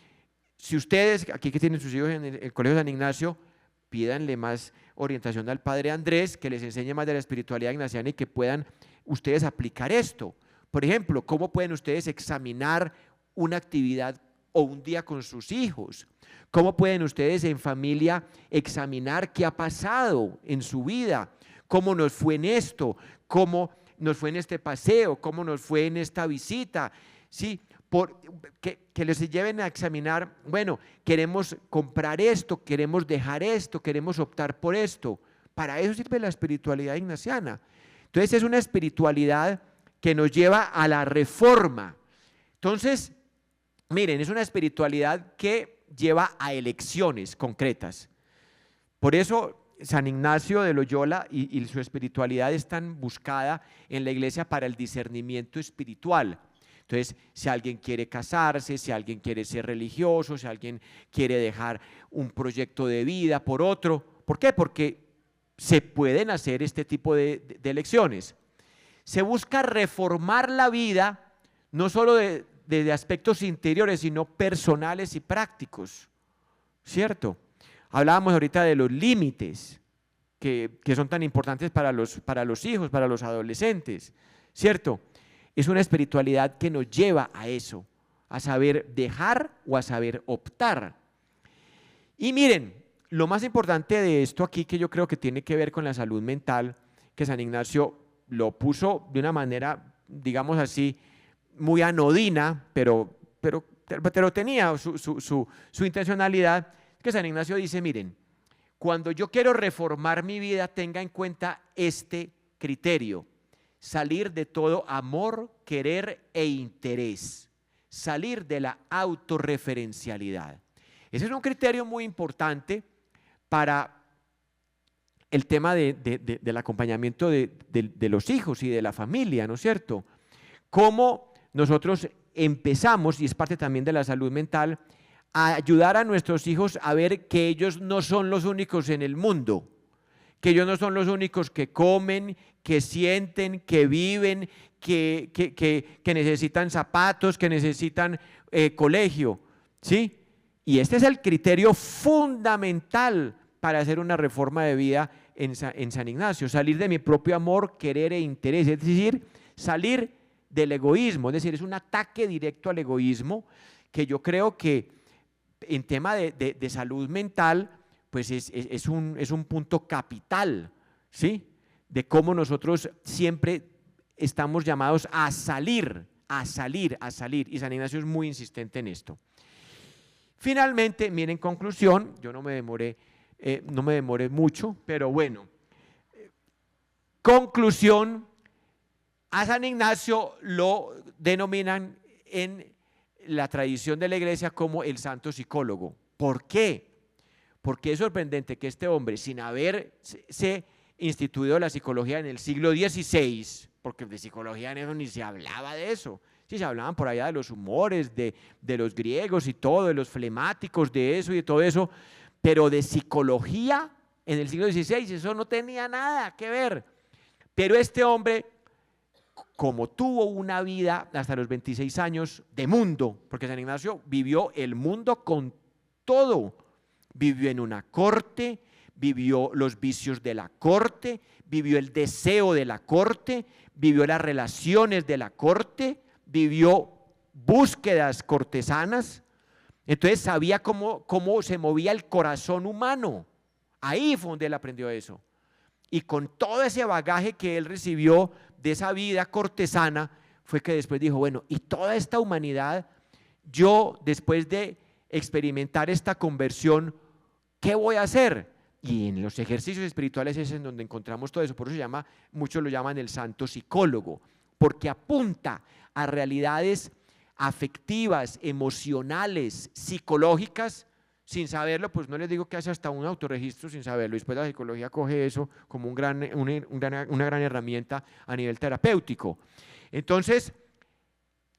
si ustedes, aquí que tienen sus hijos en el Colegio San Ignacio, pídanle más orientación al Padre Andrés, que les enseñe más de la espiritualidad ignaciana y que puedan ustedes aplicar esto. Por ejemplo, ¿cómo pueden ustedes examinar una actividad o un día con sus hijos? ¿Cómo pueden ustedes en familia examinar qué ha pasado en su vida? ¿Cómo nos fue en esto? ¿Cómo nos fue en este paseo? ¿Cómo nos fue en esta visita? ¿Sí? Que les lleven a examinar, bueno, queremos comprar esto, queremos dejar esto, queremos optar por esto. Para eso sirve la espiritualidad ignaciana. Entonces es una espiritualidad que nos lleva a la reforma. Entonces, miren, es una espiritualidad que lleva a elecciones concretas. Por eso San Ignacio de Loyola y su espiritualidad es tan buscada en la iglesia para el discernimiento espiritual. Entonces, si alguien quiere casarse, si alguien quiere ser religioso, si alguien quiere dejar un proyecto de vida por otro, ¿por qué? Porque se pueden hacer este tipo de elecciones. Se busca reformar la vida, no solo de aspectos interiores, sino personales y prácticos, ¿cierto? Hablábamos ahorita de los límites que son tan importantes para los hijos, para los adolescentes, ¿cierto? Es una espiritualidad que nos lleva a eso, a saber dejar o a saber optar. Y miren, lo más importante de esto aquí, que yo creo que tiene que ver con la salud mental, que San Ignacio lo puso de una manera, digamos así, muy anodina, pero tenía su intencionalidad, que San Ignacio dice, miren, cuando yo quiero reformar mi vida, tenga en cuenta este criterio: salir de todo amor, querer e interés, salir de la autorreferencialidad. Ese es un criterio muy importante para el tema del acompañamiento de los hijos y de la familia, ¿no es cierto? Cómo nosotros empezamos, y es parte también de la salud mental, a ayudar a nuestros hijos a ver que ellos no son los únicos en el mundo, que ellos no son los únicos que comen, que sienten, que viven, que necesitan zapatos, que necesitan colegio, ¿sí? Y este es el criterio fundamental para hacer una reforma de vida en San Ignacio: salir de mi propio amor, querer e interés, es decir, salir del egoísmo, es decir, es un ataque directo al egoísmo, que yo creo que en tema de salud mental, pues es un punto capital, ¿sí? De cómo nosotros siempre estamos llamados a salir, a salir, a salir. Y San Ignacio es muy insistente en esto. Finalmente, miren, en conclusión, yo no me demoré mucho, pero bueno, conclusión, a San Ignacio lo denominan en la tradición de la iglesia como el santo psicólogo. ¿Por qué? Porque es sorprendente que este hombre, sin haberse instituido la psicología en el siglo XVI, porque de psicología en eso ni se hablaba de eso, sí se hablaban por allá de los humores, de los griegos y todo, de los flemáticos, de eso y de todo eso, pero de psicología en el siglo XVI eso no tenía nada que ver. Pero este hombre, como tuvo una vida hasta los 26 años de mundo, porque San Ignacio vivió el mundo con todo, vivió en una corte, vivió los vicios de la corte, vivió el deseo de la corte, vivió las relaciones de la corte, vivió búsquedas cortesanas, entonces sabía cómo se movía el corazón humano. Ahí fue donde él aprendió eso. Y con todo ese bagaje que él recibió de esa vida cortesana, fue que después dijo, bueno, y toda esta humanidad, yo después de experimentar esta conversión, ¿qué voy a hacer? Y en los ejercicios espirituales es en donde encontramos todo eso. Por eso muchos lo llaman el santo psicólogo, porque apunta a realidades afectivas, emocionales, psicológicas, sin saberlo. Pues no les digo que hace hasta un autorregistro sin saberlo. Después la psicología coge eso como una gran herramienta a nivel terapéutico. Entonces,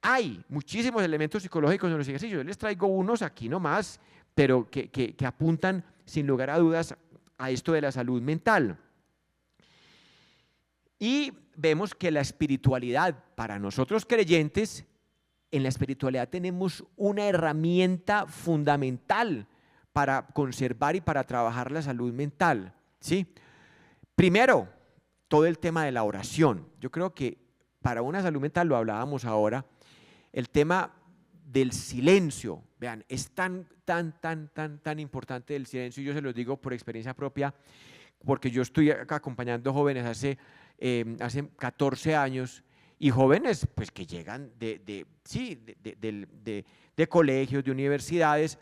hay muchísimos elementos psicológicos en los ejercicios. Yo les traigo unos aquí nomás, pero que apuntan sin lugar a dudas a esto de la salud mental. Y vemos que la espiritualidad, para nosotros creyentes, en la espiritualidad tenemos una herramienta fundamental para conservar y para trabajar la salud mental, ¿sí? Primero, todo el tema de la oración. Yo creo que para una salud mental, lo hablábamos ahora, el tema del silencio, vean, es tan importante el silencio, y yo se los digo por experiencia propia, porque yo estoy acá acompañando jóvenes hace 14 años, y jóvenes pues que llegan de colegios, de universidades,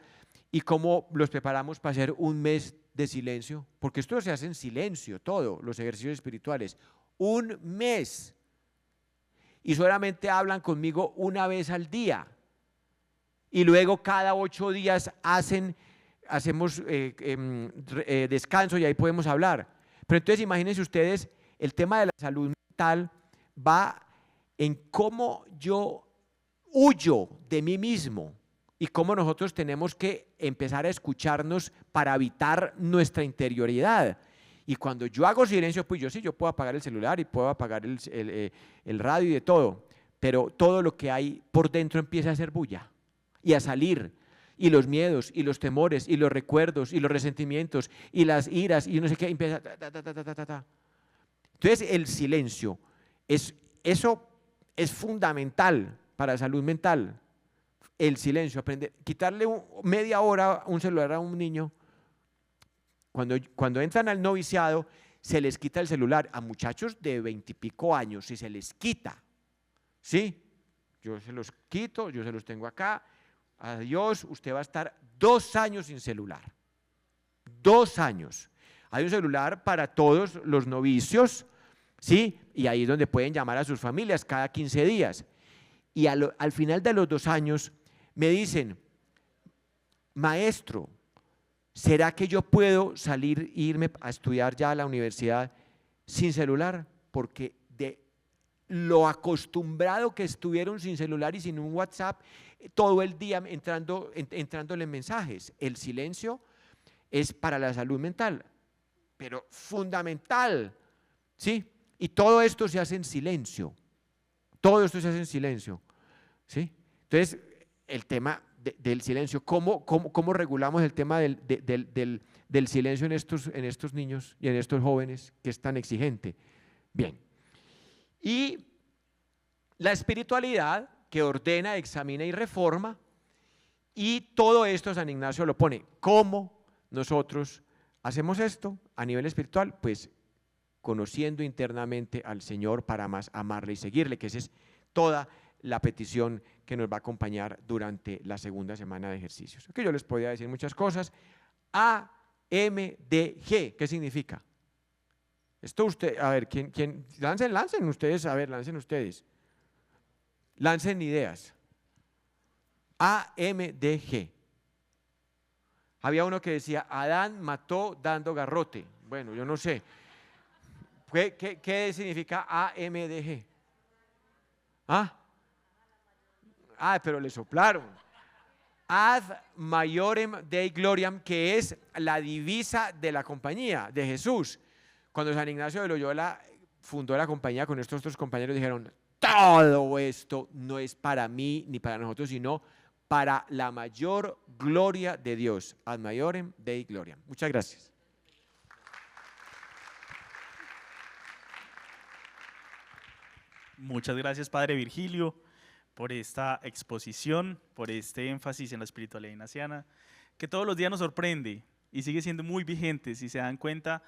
y cómo los preparamos para hacer un mes de silencio, porque esto se hace en silencio, todo, los ejercicios espirituales, un mes, y solamente hablan conmigo una vez al día, y luego cada 8 días hacemos descanso y ahí podemos hablar. Pero entonces imagínense ustedes, el tema de la salud mental va en cómo yo huyo de mí mismo y cómo nosotros tenemos que empezar a escucharnos para habitar nuestra interioridad. Y cuando yo hago silencio, pues yo puedo apagar el celular y puedo apagar el radio y de todo, pero todo lo que hay por dentro empieza a hacer bulla y a salir, y los miedos, y los temores, y los recuerdos, y los resentimientos, y las iras, y no sé qué, empieza Entonces el silencio, eso es fundamental para la salud mental, el silencio, aprender, quitarle media hora un celular a un niño, cuando entran al noviciado, se les quita el celular, a muchachos de 20 y pico años, si se les quita, ¿sí? Yo se los quito, yo se los tengo acá, adiós, usted va a estar 2 años sin celular, 2 años. Hay un celular para todos los novicios, ¿sí? Y ahí es donde pueden llamar a sus familias cada 15 días. Y al final de los 2 años me dicen, maestro, ¿será que yo puedo irme a estudiar ya a la universidad sin celular? Porque de lo acostumbrado que estuvieron sin celular y sin un WhatsApp, todo el día entrándole mensajes. El silencio es para la salud mental, pero fundamental, ¿sí? Y todo esto se hace en silencio, todo esto se hace en silencio, ¿sí? Entonces, el tema del silencio, ¿cómo regulamos el tema del silencio en estos niños y en estos jóvenes que es tan exigente? Bien, y la espiritualidad que ordena, examina y reforma, y todo esto San Ignacio lo pone, cómo nosotros hacemos esto a nivel espiritual, pues conociendo internamente al Señor para más amarle y seguirle, que esa es toda la petición que nos va a acompañar durante la segunda semana de ejercicios. Aquí yo les podía decir muchas cosas. AMDG, ¿qué significa? Esto usted, a ver, ¿quién? Lancen ustedes, a ver, lancen ustedes. Lancen ideas. AMDG. Había uno que decía, Adán mató dando garrote. Bueno, yo no sé. ¿Qué significa AMDG? Pero le soplaron. Ad maiorem Dei gloriam, que es la divisa de la compañía de Jesús. Cuando San Ignacio de Loyola fundó la compañía con estos otros compañeros, dijeron, todo esto no es para mí ni para nosotros, sino para la mayor gloria de Dios. Ad maiorem Dei gloriam. Muchas gracias. Muchas gracias, Padre Virgilio, por esta exposición, por este énfasis en la espiritualidad ignaciana, que todos los días nos sorprende y sigue siendo muy vigente. Si se dan cuenta,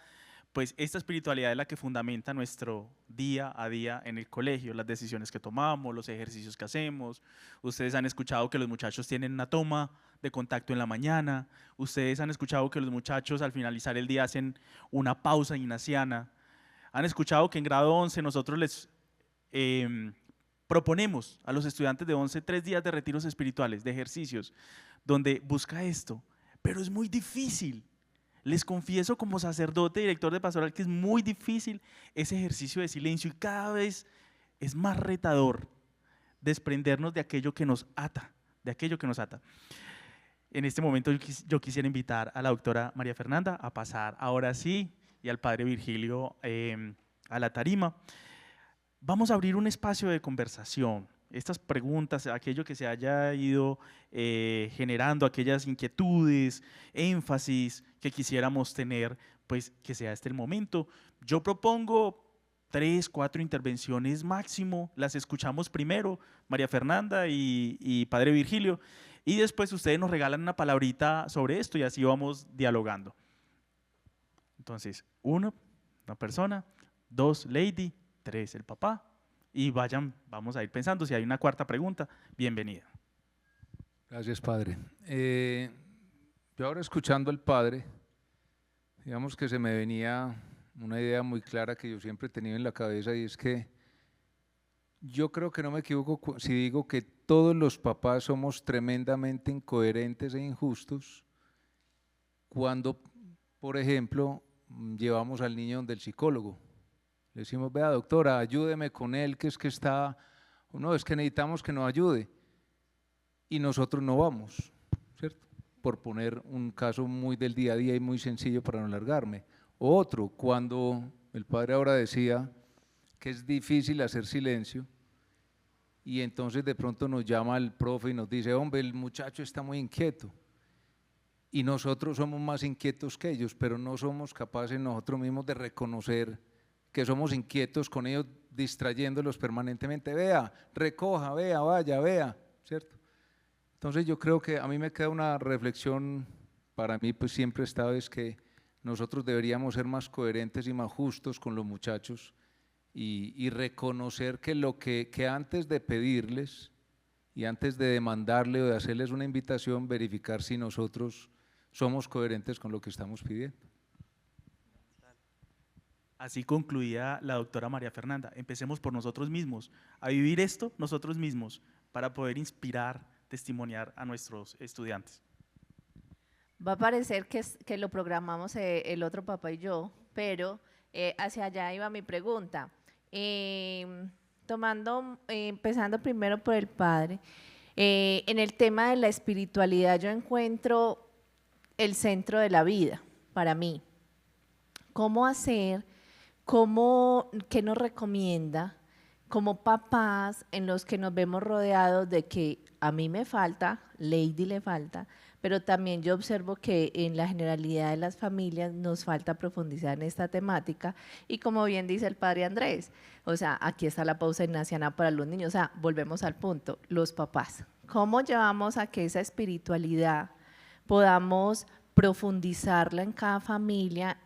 pues esta espiritualidad es la que fundamenta nuestro día a día en el colegio, las decisiones que tomamos, los ejercicios que hacemos. Ustedes han escuchado que los muchachos tienen una toma de contacto en la mañana, ustedes han escuchado que los muchachos al finalizar el día hacen una pausa ignaciana, han escuchado que en grado 11 nosotros les proponemos a los estudiantes de 11 3 días de retiros espirituales, de ejercicios, donde busca esto, pero es muy difícil. Les confieso como sacerdote, director de pastoral, que es muy difícil ese ejercicio de silencio y cada vez es más retador desprendernos de aquello que nos ata, En este momento yo quisiera invitar a la doctora María Fernanda a pasar ahora sí y al padre Virgilio a la tarima. Vamos a abrir un espacio de conversación. Estas preguntas, aquello que se haya ido generando, aquellas inquietudes, énfasis que quisiéramos tener, pues que sea este el momento. Yo propongo 3, 4 intervenciones máximo, las escuchamos primero, María Fernanda y Padre Virgilio, y después ustedes nos regalan una palabrita sobre esto y así vamos dialogando. Entonces, 1, una persona, 2, Lady, 3, el papá. Y vamos a ir pensando, si hay una cuarta pregunta, bienvenida. Gracias, Padre. Yo ahora escuchando al Padre, digamos que se me venía una idea muy clara que yo siempre he tenido en la cabeza, y es que yo creo que no me equivoco si digo que todos los papás somos tremendamente incoherentes e injustos cuando, por ejemplo, llevamos al niño donde el psicólogo. Le decimos, vea doctora, ayúdeme con él, que está, no, es que necesitamos que nos ayude. Y nosotros no vamos, ¿cierto? Por poner un caso muy del día a día y muy sencillo para no alargarme. Otro, cuando el padre ahora decía que es difícil hacer silencio, y entonces de pronto nos llama el profe y nos dice, hombre, el muchacho está muy inquieto. Y nosotros somos más inquietos que ellos, pero no somos capaces nosotros mismos de reconocer que somos inquietos con ellos, distrayéndolos permanentemente. Vea, recoja, vea, vaya, vea, ¿cierto? Entonces yo creo que a mí me queda una reflexión, para mí pues siempre esta vez, que nosotros deberíamos ser más coherentes y más justos con los muchachos y reconocer que lo que antes de pedirles y antes de demandarle o de hacerles una invitación, verificar si nosotros somos coherentes con lo que estamos pidiendo. Así concluía la doctora María Fernanda. Empecemos por nosotros mismos, a vivir esto nosotros mismos, para poder inspirar, testimoniar a nuestros estudiantes. Va a parecer que lo programamos el otro papá y yo, pero hacia allá iba mi pregunta. Empezando primero por el padre, en el tema de la espiritualidad yo encuentro el centro de la vida para mí. ¿Cómo hacer? ¿Qué nos recomienda como papás en los que nos vemos rodeados de que a mí me falta, Lady le falta, pero también yo observo que en la generalidad de las familias nos falta profundizar en esta temática y como bien dice el padre Andrés, o sea, aquí está la pausa ignaciana para los niños, o sea, volvemos al punto, los papás, ¿cómo llevamos a que esa espiritualidad podamos profundizarla en cada familia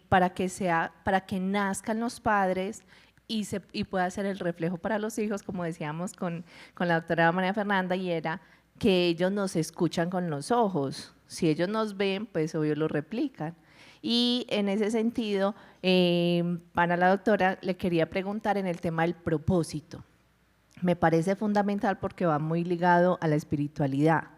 para que nazcan los padres y pueda ser el reflejo para los hijos, como decíamos con la doctora María Fernanda, y era que ellos nos escuchan con los ojos. Si ellos nos ven, pues obvio lo replican. Y en ese sentido, para la doctora le quería preguntar en el tema del propósito. Me parece fundamental porque va muy ligado a la espiritualidad.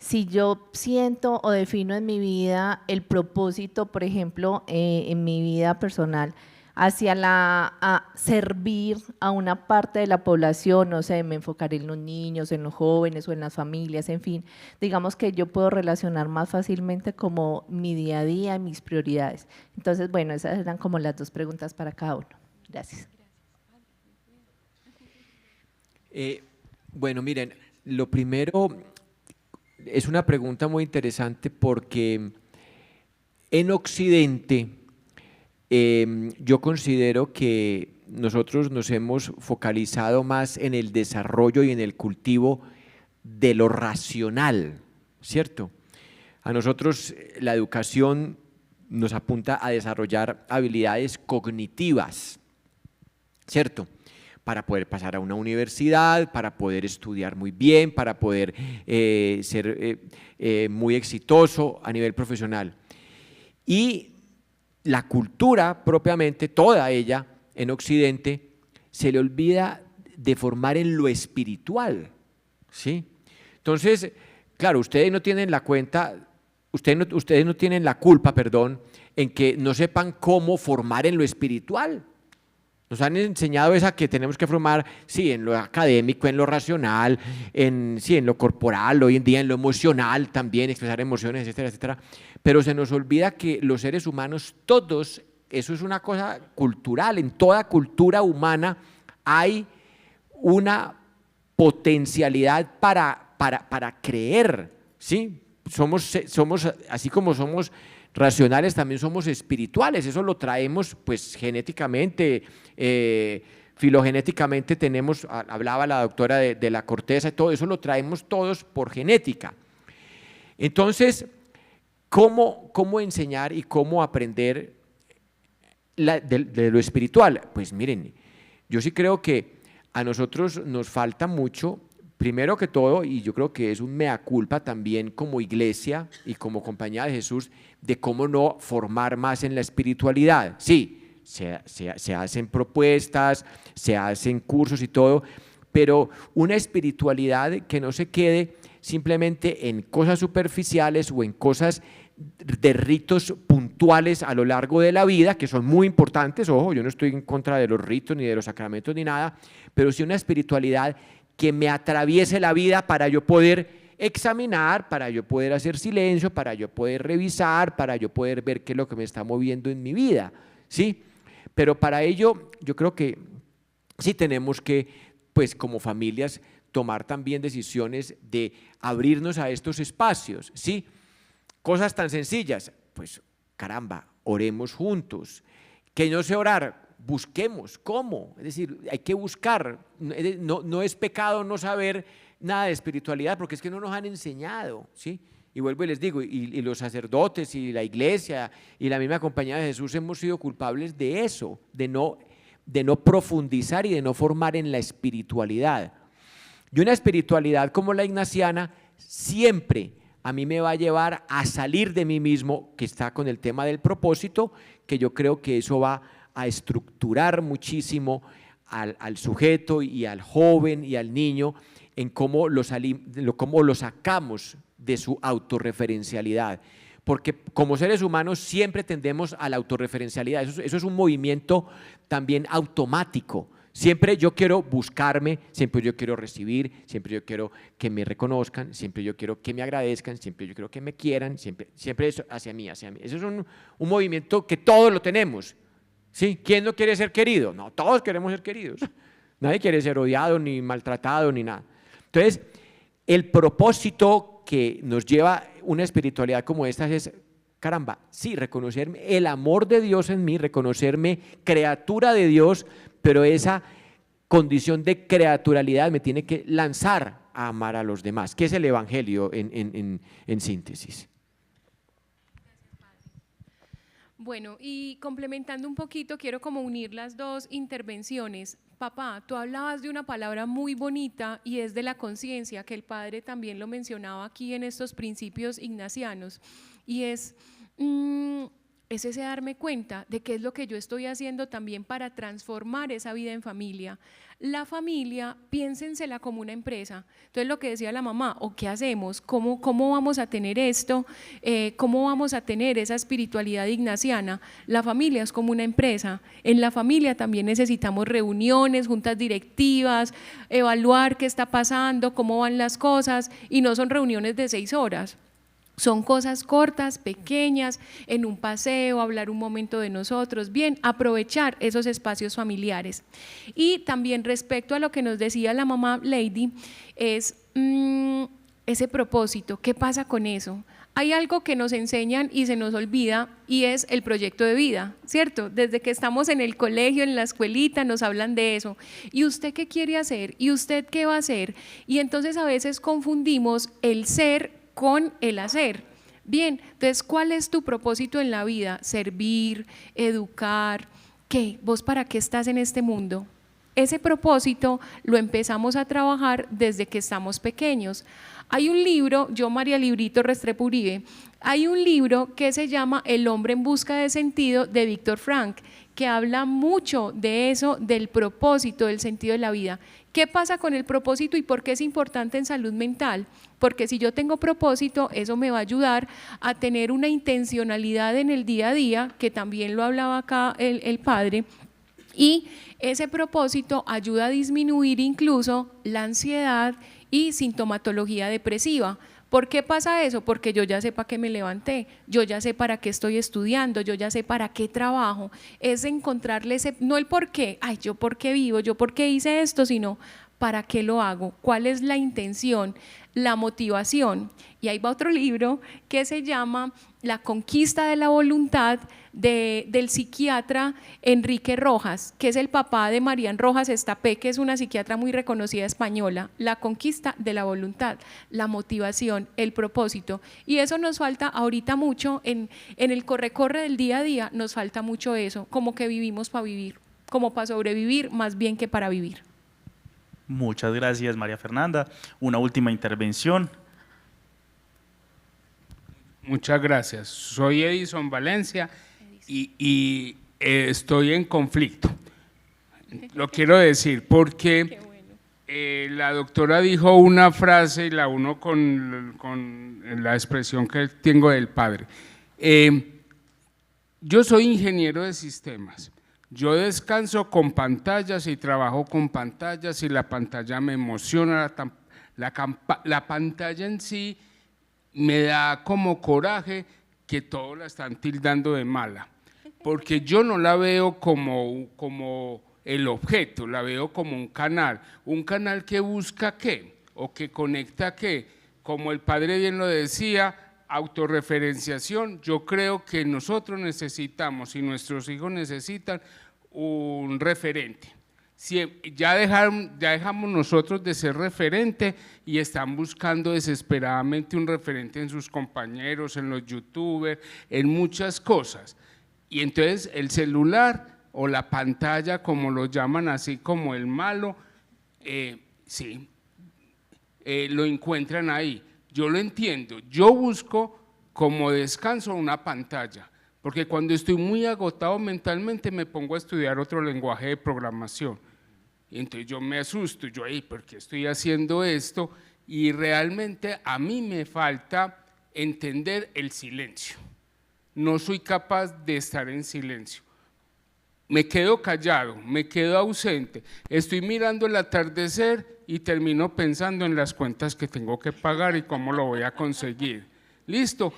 Si yo siento o defino en mi vida el propósito, por ejemplo, en mi vida personal, hacia a servir a una parte de la población, no sé, me enfocaré en los niños, en los jóvenes o en las familias, en fin, digamos que yo puedo relacionar más fácilmente como mi día a día, mis prioridades. Entonces, bueno, esas eran como las dos preguntas para cada uno. Gracias. Bueno, miren, lo primero es una pregunta muy interesante porque en Occidente yo considero que nosotros nos hemos focalizado más en el desarrollo y en el cultivo de lo racional, ¿cierto? A nosotros la educación nos apunta a desarrollar habilidades cognitivas, ¿cierto? Para poder pasar a una universidad, para poder estudiar muy bien, para poder ser muy exitoso a nivel profesional. Y la cultura propiamente, toda ella en Occidente, se le olvida de formar en lo espiritual, ¿sí? Entonces, claro, ustedes no tienen la culpa, perdón, en que no sepan cómo formar en lo espiritual. Nos han enseñado esa que tenemos que formar, sí, en lo académico, en lo racional, sí, en lo corporal, hoy en día en lo emocional también, expresar emociones, etcétera, etcétera. Pero se nos olvida que los seres humanos, todos, eso es una cosa cultural, en toda cultura humana hay una potencialidad para creer, ¿sí? Somos, así como somos racionales, también somos espirituales, eso lo traemos pues genéticamente, filogenéticamente tenemos, hablaba la doctora de la corteza, todo eso lo traemos todos por genética. Entonces, ¿cómo enseñar y cómo aprender de lo espiritual? Pues miren, yo sí creo que a nosotros nos falta mucho, primero que todo, y yo creo que es un mea culpa también como iglesia y como compañía de Jesús, de cómo no formar más en la espiritualidad. Sí, se hacen propuestas, se hacen cursos y todo, pero una espiritualidad que no se quede simplemente en cosas superficiales o en cosas de ritos puntuales a lo largo de la vida, que son muy importantes, ojo, yo no estoy en contra de los ritos ni de los sacramentos ni nada, pero sí una espiritualidad que me atraviese la vida para yo poder examinar, para yo poder hacer silencio, para yo poder revisar, para yo poder ver qué es lo que me está moviendo en mi vida, ¿sí? Pero para ello yo creo que sí tenemos que, pues como familias, tomar también decisiones de abrirnos a estos espacios, ¿sí? Cosas tan sencillas, pues caramba, oremos juntos. Que no sé orar, busquemos, ¿cómo? Es decir, hay que buscar, no es pecado no saber nada de espiritualidad, porque es que no nos han enseñado, ¿sí? Y vuelvo y les digo, y los sacerdotes y la iglesia y la misma compañía de Jesús hemos sido culpables de eso, de no profundizar y de no formar en la espiritualidad. Y una espiritualidad como la ignaciana siempre a mí me va a llevar a salir de mí mismo, que está con el tema del propósito, que yo creo que eso va a estructurar muchísimo al sujeto y al joven y al niño en cómo lo sacamos de su autorreferencialidad. Porque como seres humanos siempre tendemos a la autorreferencialidad, eso es un movimiento también automático. Siempre yo quiero buscarme, siempre yo quiero recibir, siempre yo quiero que me reconozcan, siempre yo quiero que me agradezcan, siempre yo quiero que me quieran, siempre eso hacia mí, hacia mí. Eso es un movimiento que todos lo tenemos, ¿sí? ¿Quién no quiere ser querido? No, todos queremos ser queridos. Nadie quiere ser odiado, ni maltratado, ni nada. Entonces, el propósito que nos lleva una espiritualidad como esta es, caramba, sí, reconocerme el amor de Dios en mí, reconocerme criatura de Dios, pero esa condición de creaturalidad me tiene que lanzar a amar a los demás, que es el Evangelio en síntesis. Bueno, y complementando un poquito, quiero como unir las dos intervenciones. Papá, tú hablabas de una palabra muy bonita y es de la conciencia, que el padre también lo mencionaba aquí en estos principios ignacianos, y es ese darme cuenta de qué es lo que yo estoy haciendo también para transformar esa vida en familia. La familia, piénsensela como una empresa. Entonces lo que decía la mamá, ¿o qué hacemos? ¿Cómo vamos a tener esto? ¿Cómo vamos a tener esa espiritualidad ignaciana? La familia es como una empresa. En la familia también necesitamos reuniones, juntas directivas, evaluar qué está pasando, cómo van las cosas, y no son reuniones de 6 horas. Son cosas cortas, pequeñas, en un paseo, hablar un momento de nosotros, bien, aprovechar esos espacios familiares. Y también respecto a lo que nos decía la mamá Lady, es ese propósito, ¿qué pasa con eso? Hay algo que nos enseñan y se nos olvida, y es el proyecto de vida, ¿cierto? Desde que estamos en el colegio, en la escuelita, nos hablan de eso. ¿Y usted qué quiere hacer? ¿Y usted qué va a hacer? Y entonces a veces confundimos el ser con el hacer. Bien, entonces, ¿cuál es tu propósito en la vida? Servir, educar, ¿qué? ¿Vos para qué estás en este mundo? Ese propósito lo empezamos a trabajar desde que estamos pequeños. Hay un libro, yo María Librito Restrepo Uribe, hay un libro que se llama El hombre en busca de sentido, de Víctor Frank, que habla mucho de eso, del propósito, del sentido de la vida. ¿Qué pasa con el propósito y por qué es importante en salud mental? Porque si yo tengo propósito, eso me va a ayudar a tener una intencionalidad en el día a día, que también lo hablaba acá el padre, y ese propósito ayuda a disminuir incluso la ansiedad y sintomatología depresiva. ¿Por qué pasa eso? Porque yo ya sé para qué me levanté, yo ya sé para qué estoy estudiando, yo ya sé para qué trabajo. Es encontrarle ese, no el por qué, ay, yo por qué vivo, yo por qué hice esto, sino para qué lo hago, cuál es la intención, la motivación. Y ahí va otro libro que se llama La conquista de la voluntad, del psiquiatra Enrique Rojas, que es el papá de Marian Rojas Estapé, que es una psiquiatra muy reconocida española. La conquista de la voluntad, la motivación, el propósito, y eso nos falta ahorita mucho en el corre-corre del día a día, nos falta mucho eso, como que vivimos para vivir, como para sobrevivir más bien que para vivir. Muchas gracias, María Fernanda. Una última intervención. Muchas gracias. Soy Edison Valencia y estoy en conflicto. Lo quiero decir porque la doctora dijo una frase y la uno con la expresión que tengo del padre. Yo soy ingeniero de sistemas. Yo descanso con pantallas y trabajo con pantallas y la pantalla me emociona, la pantalla en sí me da como coraje que todos la están tildando de mala, porque yo no la veo como el objeto, la veo como un canal que busca qué o que conecta qué, como el padre bien lo decía, autorreferenciación. Yo creo que nosotros necesitamos y nuestros hijos necesitan un referente. Si ya dejamos nosotros de ser referente y están buscando desesperadamente un referente en sus compañeros, en los youtubers, en muchas cosas. Y entonces el celular o la pantalla, como lo llaman así como el malo, lo encuentran ahí. Yo lo entiendo, yo busco como descanso una pantalla, porque cuando estoy muy agotado mentalmente me pongo a estudiar otro lenguaje de programación. Y entonces yo me asusto, ¿por qué estoy haciendo esto? Y realmente a mí me falta entender el silencio. No soy capaz de estar en silencio. Me quedo callado, me quedo ausente, estoy mirando el atardecer y termino pensando en las cuentas que tengo que pagar y cómo lo voy a conseguir. Listo,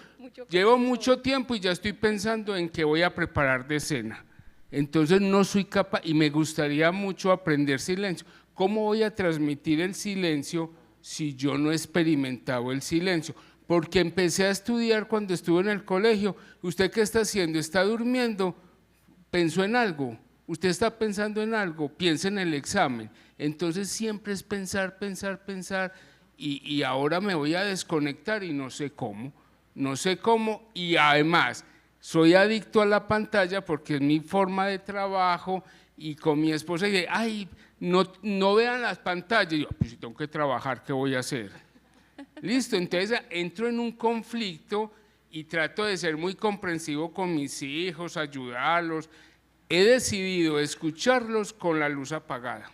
llevo mucho tiempo y ya estoy pensando en qué voy a preparar de cena. Entonces no soy capaz y me gustaría mucho aprender silencio. ¿Cómo voy a transmitir el silencio si yo no he experimentado el silencio? Porque empecé a estudiar cuando estuve en el colegio. ¿Usted qué está haciendo? ¿Está durmiendo? ¿Pensó en algo? ¿Usted está pensando en algo? Piensa en el examen. Entonces siempre es pensar, pensar, pensar y ahora me voy a desconectar y no sé cómo. No sé cómo y además soy adicto a la pantalla porque es mi forma de trabajo y con mi esposa dice, ay, no vean las pantallas. Y yo, pues si tengo que trabajar, ¿qué voy a hacer? Listo, entonces entro en un conflicto y trato de ser muy comprensivo con mis hijos, ayudarlos. He decidido escucharlos con la luz apagada.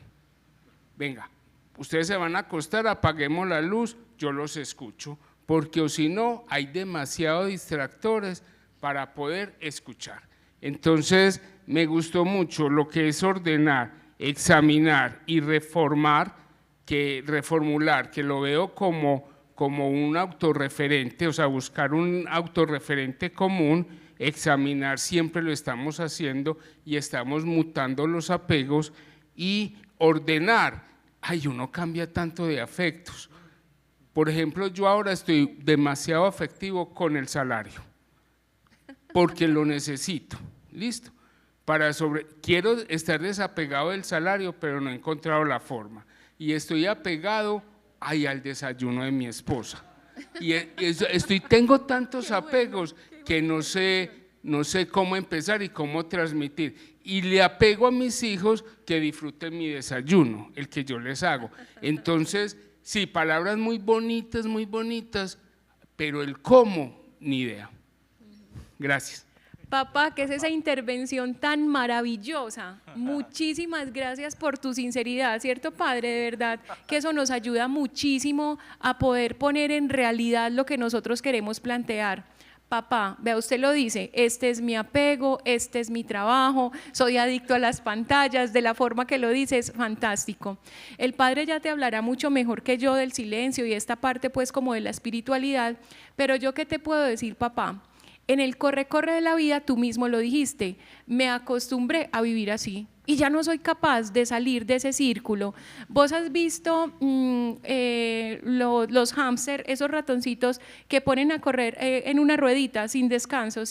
Venga, ustedes se van a acostar, apaguemos la luz, yo los escucho, porque o si no, hay demasiados distractores para poder escuchar. Entonces, me gustó mucho lo que es ordenar, examinar y reformular, que lo veo como un autorreferente, o sea, buscar un autorreferente común. Examinar siempre lo estamos haciendo y estamos mutando los apegos. Y ordenar, ay, uno cambia tanto de afectos. Por ejemplo, yo ahora estoy demasiado afectivo con el salario, porque lo necesito, listo. Quiero estar desapegado del salario, pero no he encontrado la forma. Y estoy apegado al desayuno de mi esposa. Y tengo tantos apegos que no sé cómo empezar y cómo transmitir. Y le apego a mis hijos que disfruten mi desayuno, el que yo les hago. Entonces, sí, palabras muy bonitas, pero el cómo, ni idea. Gracias. Papá, ¿qué es esa intervención tan maravillosa? Muchísimas gracias por tu sinceridad, ¿cierto, padre? De verdad que eso nos ayuda muchísimo a poder poner en realidad lo que nosotros queremos plantear. Papá, vea, usted lo dice, este es mi apego, este es mi trabajo, soy adicto a las pantallas, de la forma que lo dice es fantástico. El padre ya te hablará mucho mejor que yo del silencio y esta parte pues como de la espiritualidad, pero yo ¿qué te puedo decir, papá? En el corre-corre de la vida, tú mismo lo dijiste, me acostumbré a vivir así y ya no soy capaz de salir de ese círculo. Vos has visto los hámster, esos ratoncitos que ponen a correr en una ruedita sin descanso,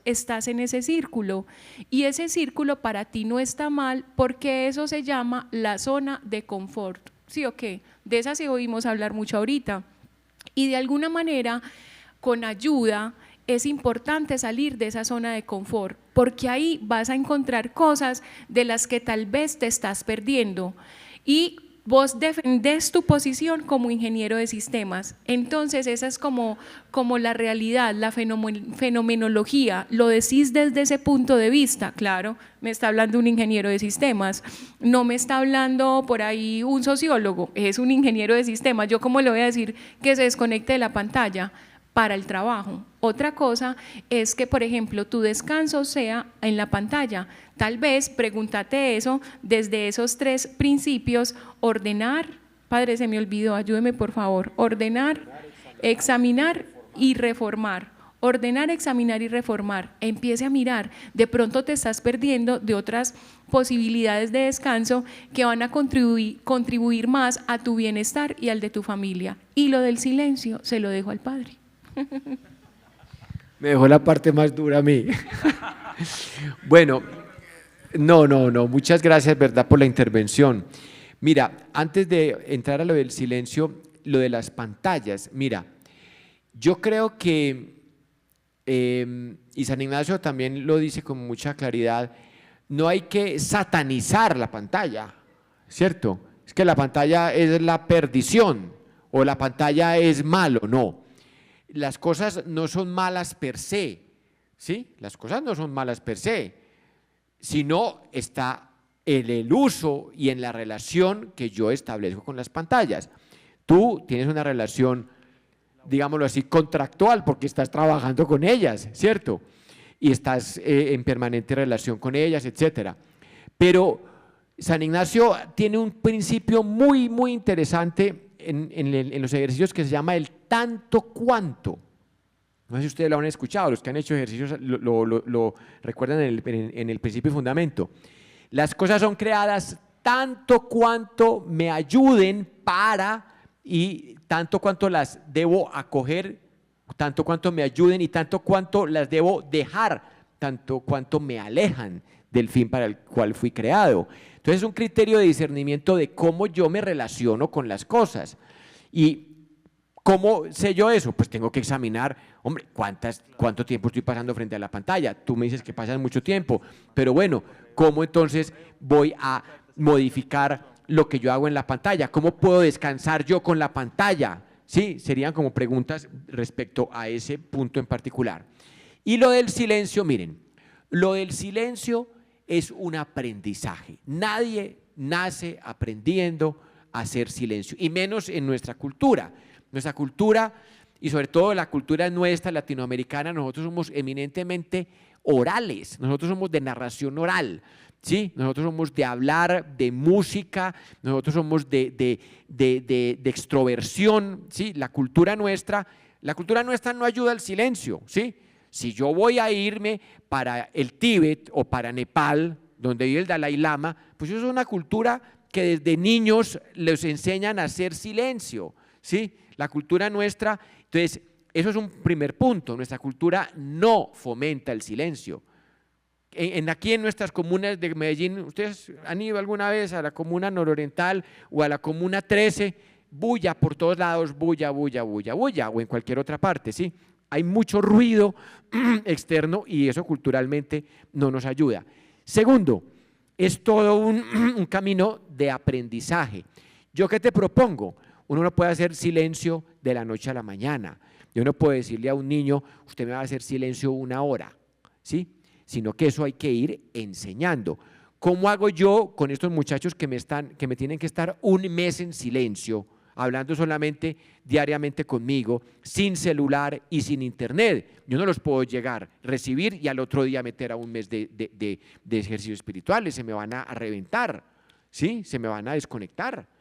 estás en ese círculo y ese círculo para ti no está mal porque eso se llama la zona de confort, ¿sí o qué? De esa sí oímos hablar mucho ahorita y de alguna manera con ayuda es importante salir de esa zona de confort, porque ahí vas a encontrar cosas de las que tal vez te estás perdiendo y vos defendés tu posición como ingeniero de sistemas. Entonces esa es como la realidad, la fenomenología, lo decís desde ese punto de vista. Claro, me está hablando un ingeniero de sistemas, no me está hablando por ahí un sociólogo, es un ingeniero de sistemas. Yo cómo le voy a decir que se desconecte de la pantalla para el trabajo. Otra cosa es que, por ejemplo, tu descanso sea en la pantalla. Tal vez pregúntate eso desde esos 3 principios: ordenar, padre, se me olvidó, ayúdeme por favor, ordenar, examinar y reformar. Ordenar, examinar y reformar. Empiece a mirar, de pronto te estás perdiendo de otras posibilidades de descanso que van a contribuir más a tu bienestar y al de tu familia. Y lo del silencio se lo dejo al padre. Me dejó la parte más dura a mí. Bueno, no, muchas gracias, ¿verdad?, por la intervención. Mira, antes de entrar a lo del silencio, lo de las pantallas, mira, yo creo que, y San Ignacio también lo dice con mucha claridad, no hay que satanizar la pantalla, ¿cierto? Es que la pantalla es la perdición o la pantalla es malo, no. Las cosas no son malas per se, ¿sí? Las cosas no son malas per se, sino está en el uso y en la relación que yo establezco con las pantallas. Tú tienes una relación, digámoslo así, contractual, porque estás trabajando con ellas, ¿cierto? Y estás en permanente relación con ellas, etcétera. Pero San Ignacio tiene un principio muy, muy interesante en los ejercicios que se llama el tanto cuanto. No sé si ustedes lo han escuchado, los que han hecho ejercicios lo recuerdan en el principio y fundamento. Las cosas son creadas tanto cuanto me ayuden para, y tanto cuanto las debo acoger, tanto cuanto me ayuden y tanto cuanto las debo dejar, tanto cuanto me alejan del fin para el cual fui creado. Entonces es un criterio de discernimiento de cómo yo me relaciono con las cosas. Y ¿Cómo sé yo eso? Pues tengo que examinar, hombre, ¿cuánto tiempo estoy pasando frente a la pantalla? Tú me dices que pasas mucho tiempo, pero bueno, ¿cómo entonces voy a modificar lo que yo hago en la pantalla? ¿Cómo puedo descansar yo con la pantalla? Sí, serían como preguntas respecto a ese punto en particular. Y lo del silencio, miren, lo del silencio es un aprendizaje. Nadie nace aprendiendo a hacer silencio, y menos en nuestra cultura. Nuestra cultura, y sobre todo la cultura nuestra latinoamericana, nosotros somos eminentemente orales, nosotros somos de narración oral, ¿sí? Nosotros somos de hablar, de música, nosotros somos de extroversión, ¿sí? La cultura nuestra no ayuda al silencio, ¿sí? Si yo voy a irme para el Tíbet o para Nepal, donde vive el Dalai Lama, pues eso es una cultura que desde niños les enseñan a hacer silencio, ¿sí? La cultura nuestra, entonces, eso es un primer punto, nuestra cultura no fomenta el silencio. Aquí en nuestras comunas de Medellín, ¿ustedes han ido alguna vez a la comuna nororiental o a la comuna 13? Bulla por todos lados, bulla, bulla, bulla, bulla, o en cualquier otra parte, ¿sí? Hay mucho ruido externo y eso culturalmente no nos ayuda. Segundo, es todo un camino de aprendizaje. ¿Yo qué te propongo? Uno no puede hacer silencio de la noche a la mañana. Yo no puedo decirle a un niño, usted me va a hacer silencio 1 hora, ¿sí? Sino que eso hay que ir enseñando. ¿Cómo hago yo con estos muchachos que me tienen que estar 1 mes en silencio, hablando solamente diariamente conmigo, sin celular y sin internet? Yo no los puedo llegar, recibir y al otro día meter a 1 mes de ejercicios espirituales, se me van a reventar, ¿sí? Se me van a desconectar.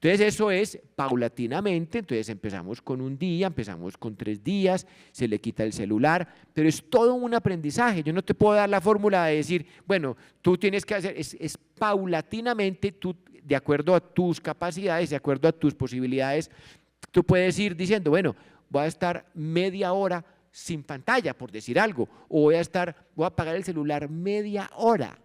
Entonces eso es paulatinamente, entonces empezamos con 1 día, empezamos con 3 días, se le quita el celular, pero es todo un aprendizaje. Yo no te puedo dar la fórmula de decir, bueno, tú tienes que hacer, es paulatinamente, tú, de acuerdo a tus capacidades, de acuerdo a tus posibilidades, tú puedes ir diciendo, bueno, voy a estar media hora sin pantalla, por decir algo, o voy a apagar el celular media hora.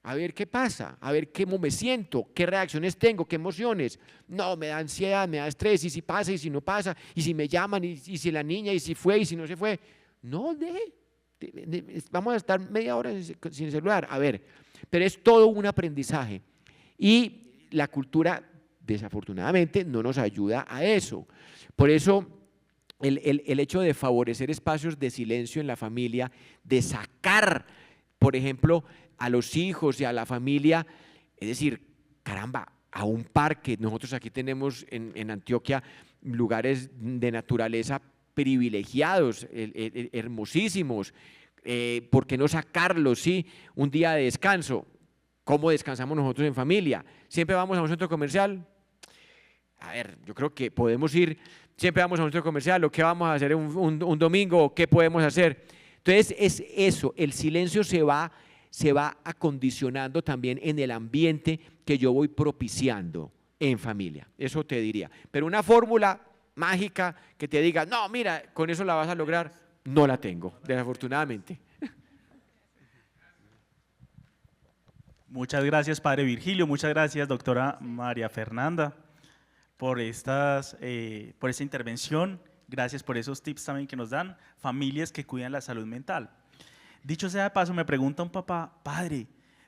A ver qué pasa, a ver cómo me siento, qué reacciones tengo, qué emociones. No, me da ansiedad, me da estrés, y si pasa, y si no pasa, y si me llaman, y si la niña, y si fue, y si no se fue. No, vamos a estar media hora sin celular. A ver, pero es todo un aprendizaje. Y la cultura, desafortunadamente, no nos ayuda a eso. Por eso, el hecho de favorecer espacios de silencio en la familia, de sacar, por ejemplo, a los hijos y a la familia, es decir, caramba, a un parque. Nosotros aquí tenemos en Antioquia lugares de naturaleza privilegiados, hermosísimos. ¿Por qué no sacarlos? Sí, un día de descanso. ¿Cómo descansamos nosotros en familia? ¿Siempre vamos a un centro comercial? A ver, yo creo que podemos ir, siempre vamos a un centro comercial, ¿o qué vamos a hacer un domingo? ¿O qué podemos hacer? Entonces es eso, el silencio se va acondicionando también en el ambiente que yo voy propiciando en familia, eso te diría. Pero una fórmula mágica que te diga, no, mira, con eso la vas a lograr, no la tengo, desafortunadamente. Muchas gracias, Padre Virgilio, muchas gracias, doctora María Fernanda, por esta intervención. Gracias por esos tips también que nos dan, familias que cuidan la salud mental. Dicho sea de paso, me pregunta un papá, padre,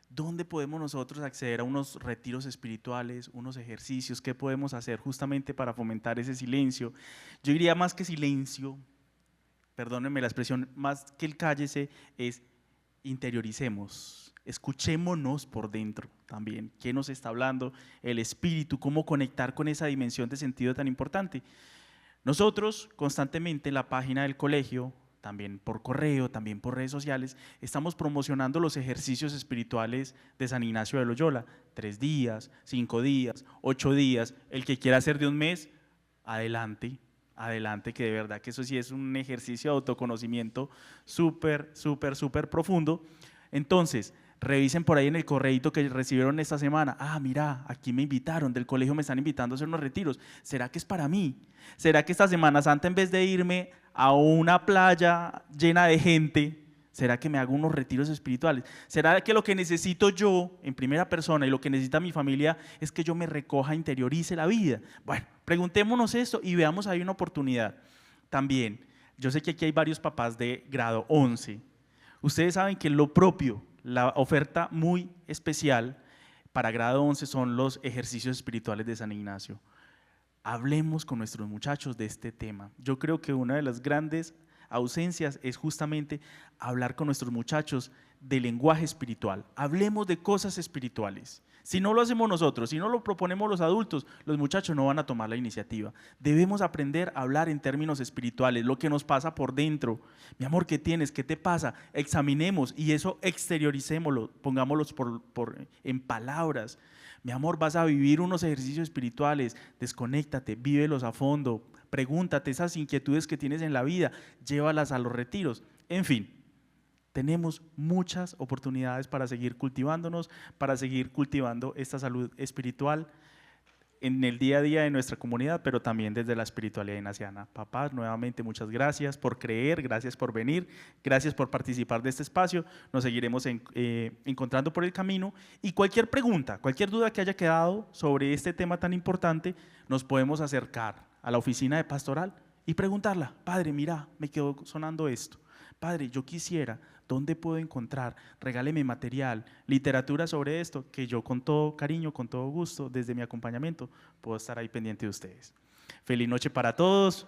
¿dónde podemos nosotros acceder a unos retiros espirituales, unos ejercicios? ¿Qué podemos hacer justamente para fomentar ese silencio? Yo diría más que silencio, perdónenme la expresión, más que el cállese, es interioricemos, escuchémonos por dentro también. ¿Qué nos está hablando el espíritu? ¿Cómo conectar con esa dimensión de sentido tan importante? Nosotros constantemente en la página del colegio, también por correo, también por redes sociales, estamos promocionando los ejercicios espirituales de San Ignacio de Loyola, 3 días, 5 días, 8 días, el que quiera hacer de 1 mes, adelante, adelante, que de verdad que eso sí es un ejercicio de autoconocimiento súper, súper, súper profundo. Entonces, revisen por ahí en el correíto que recibieron esta semana, mira, aquí me invitaron, del colegio me están invitando a hacer unos retiros, ¿será que es para mí? ¿Será que esta Semana Santa en vez de irme a una playa llena de gente, ¿Será que me hago unos retiros espirituales? ¿Será que lo que necesito yo en primera persona y lo que necesita mi familia es que yo me recoja, interiorice la vida? Bueno, preguntémonos esto y veamos ahí una oportunidad. También, yo sé que aquí hay varios papás de grado 11. Ustedes saben que lo propio, la oferta muy especial para grado 11 son los ejercicios espirituales de San Ignacio. Hablemos con nuestros muchachos de este tema. Yo creo que una de las grandes ausencias es justamente hablar con nuestros muchachos de lenguaje espiritual. Hablemos de cosas espirituales. Si no lo hacemos nosotros, si no lo proponemos los adultos, los muchachos no van a tomar la iniciativa. Debemos aprender a hablar en términos espirituales, lo que nos pasa por dentro. Mi amor, ¿qué tienes? ¿Qué te pasa? Examinemos y eso exterioricémoslo, pongámoslo en palabras. Mi amor, vas a vivir unos ejercicios espirituales, desconéctate, vívelos a fondo, pregúntate esas inquietudes que tienes en la vida, llévalas a los retiros. En fin, tenemos muchas oportunidades para seguir cultivándonos, para seguir cultivando esta salud espiritual en el día a día de nuestra comunidad, pero también desde la espiritualidad ignaciana. Papás, nuevamente muchas gracias por creer, gracias por venir, gracias por participar de este espacio. Nos seguiremos encontrando por el camino y cualquier pregunta, cualquier duda que haya quedado sobre este tema tan importante, nos podemos acercar a la oficina de pastoral y preguntarla: padre, mira, me quedó sonando esto. Padre, yo quisiera, ¿dónde puedo encontrar? Regáleme material, literatura sobre esto, que yo con todo cariño, con todo gusto, desde mi acompañamiento, puedo estar ahí pendiente de ustedes. Feliz noche para todos.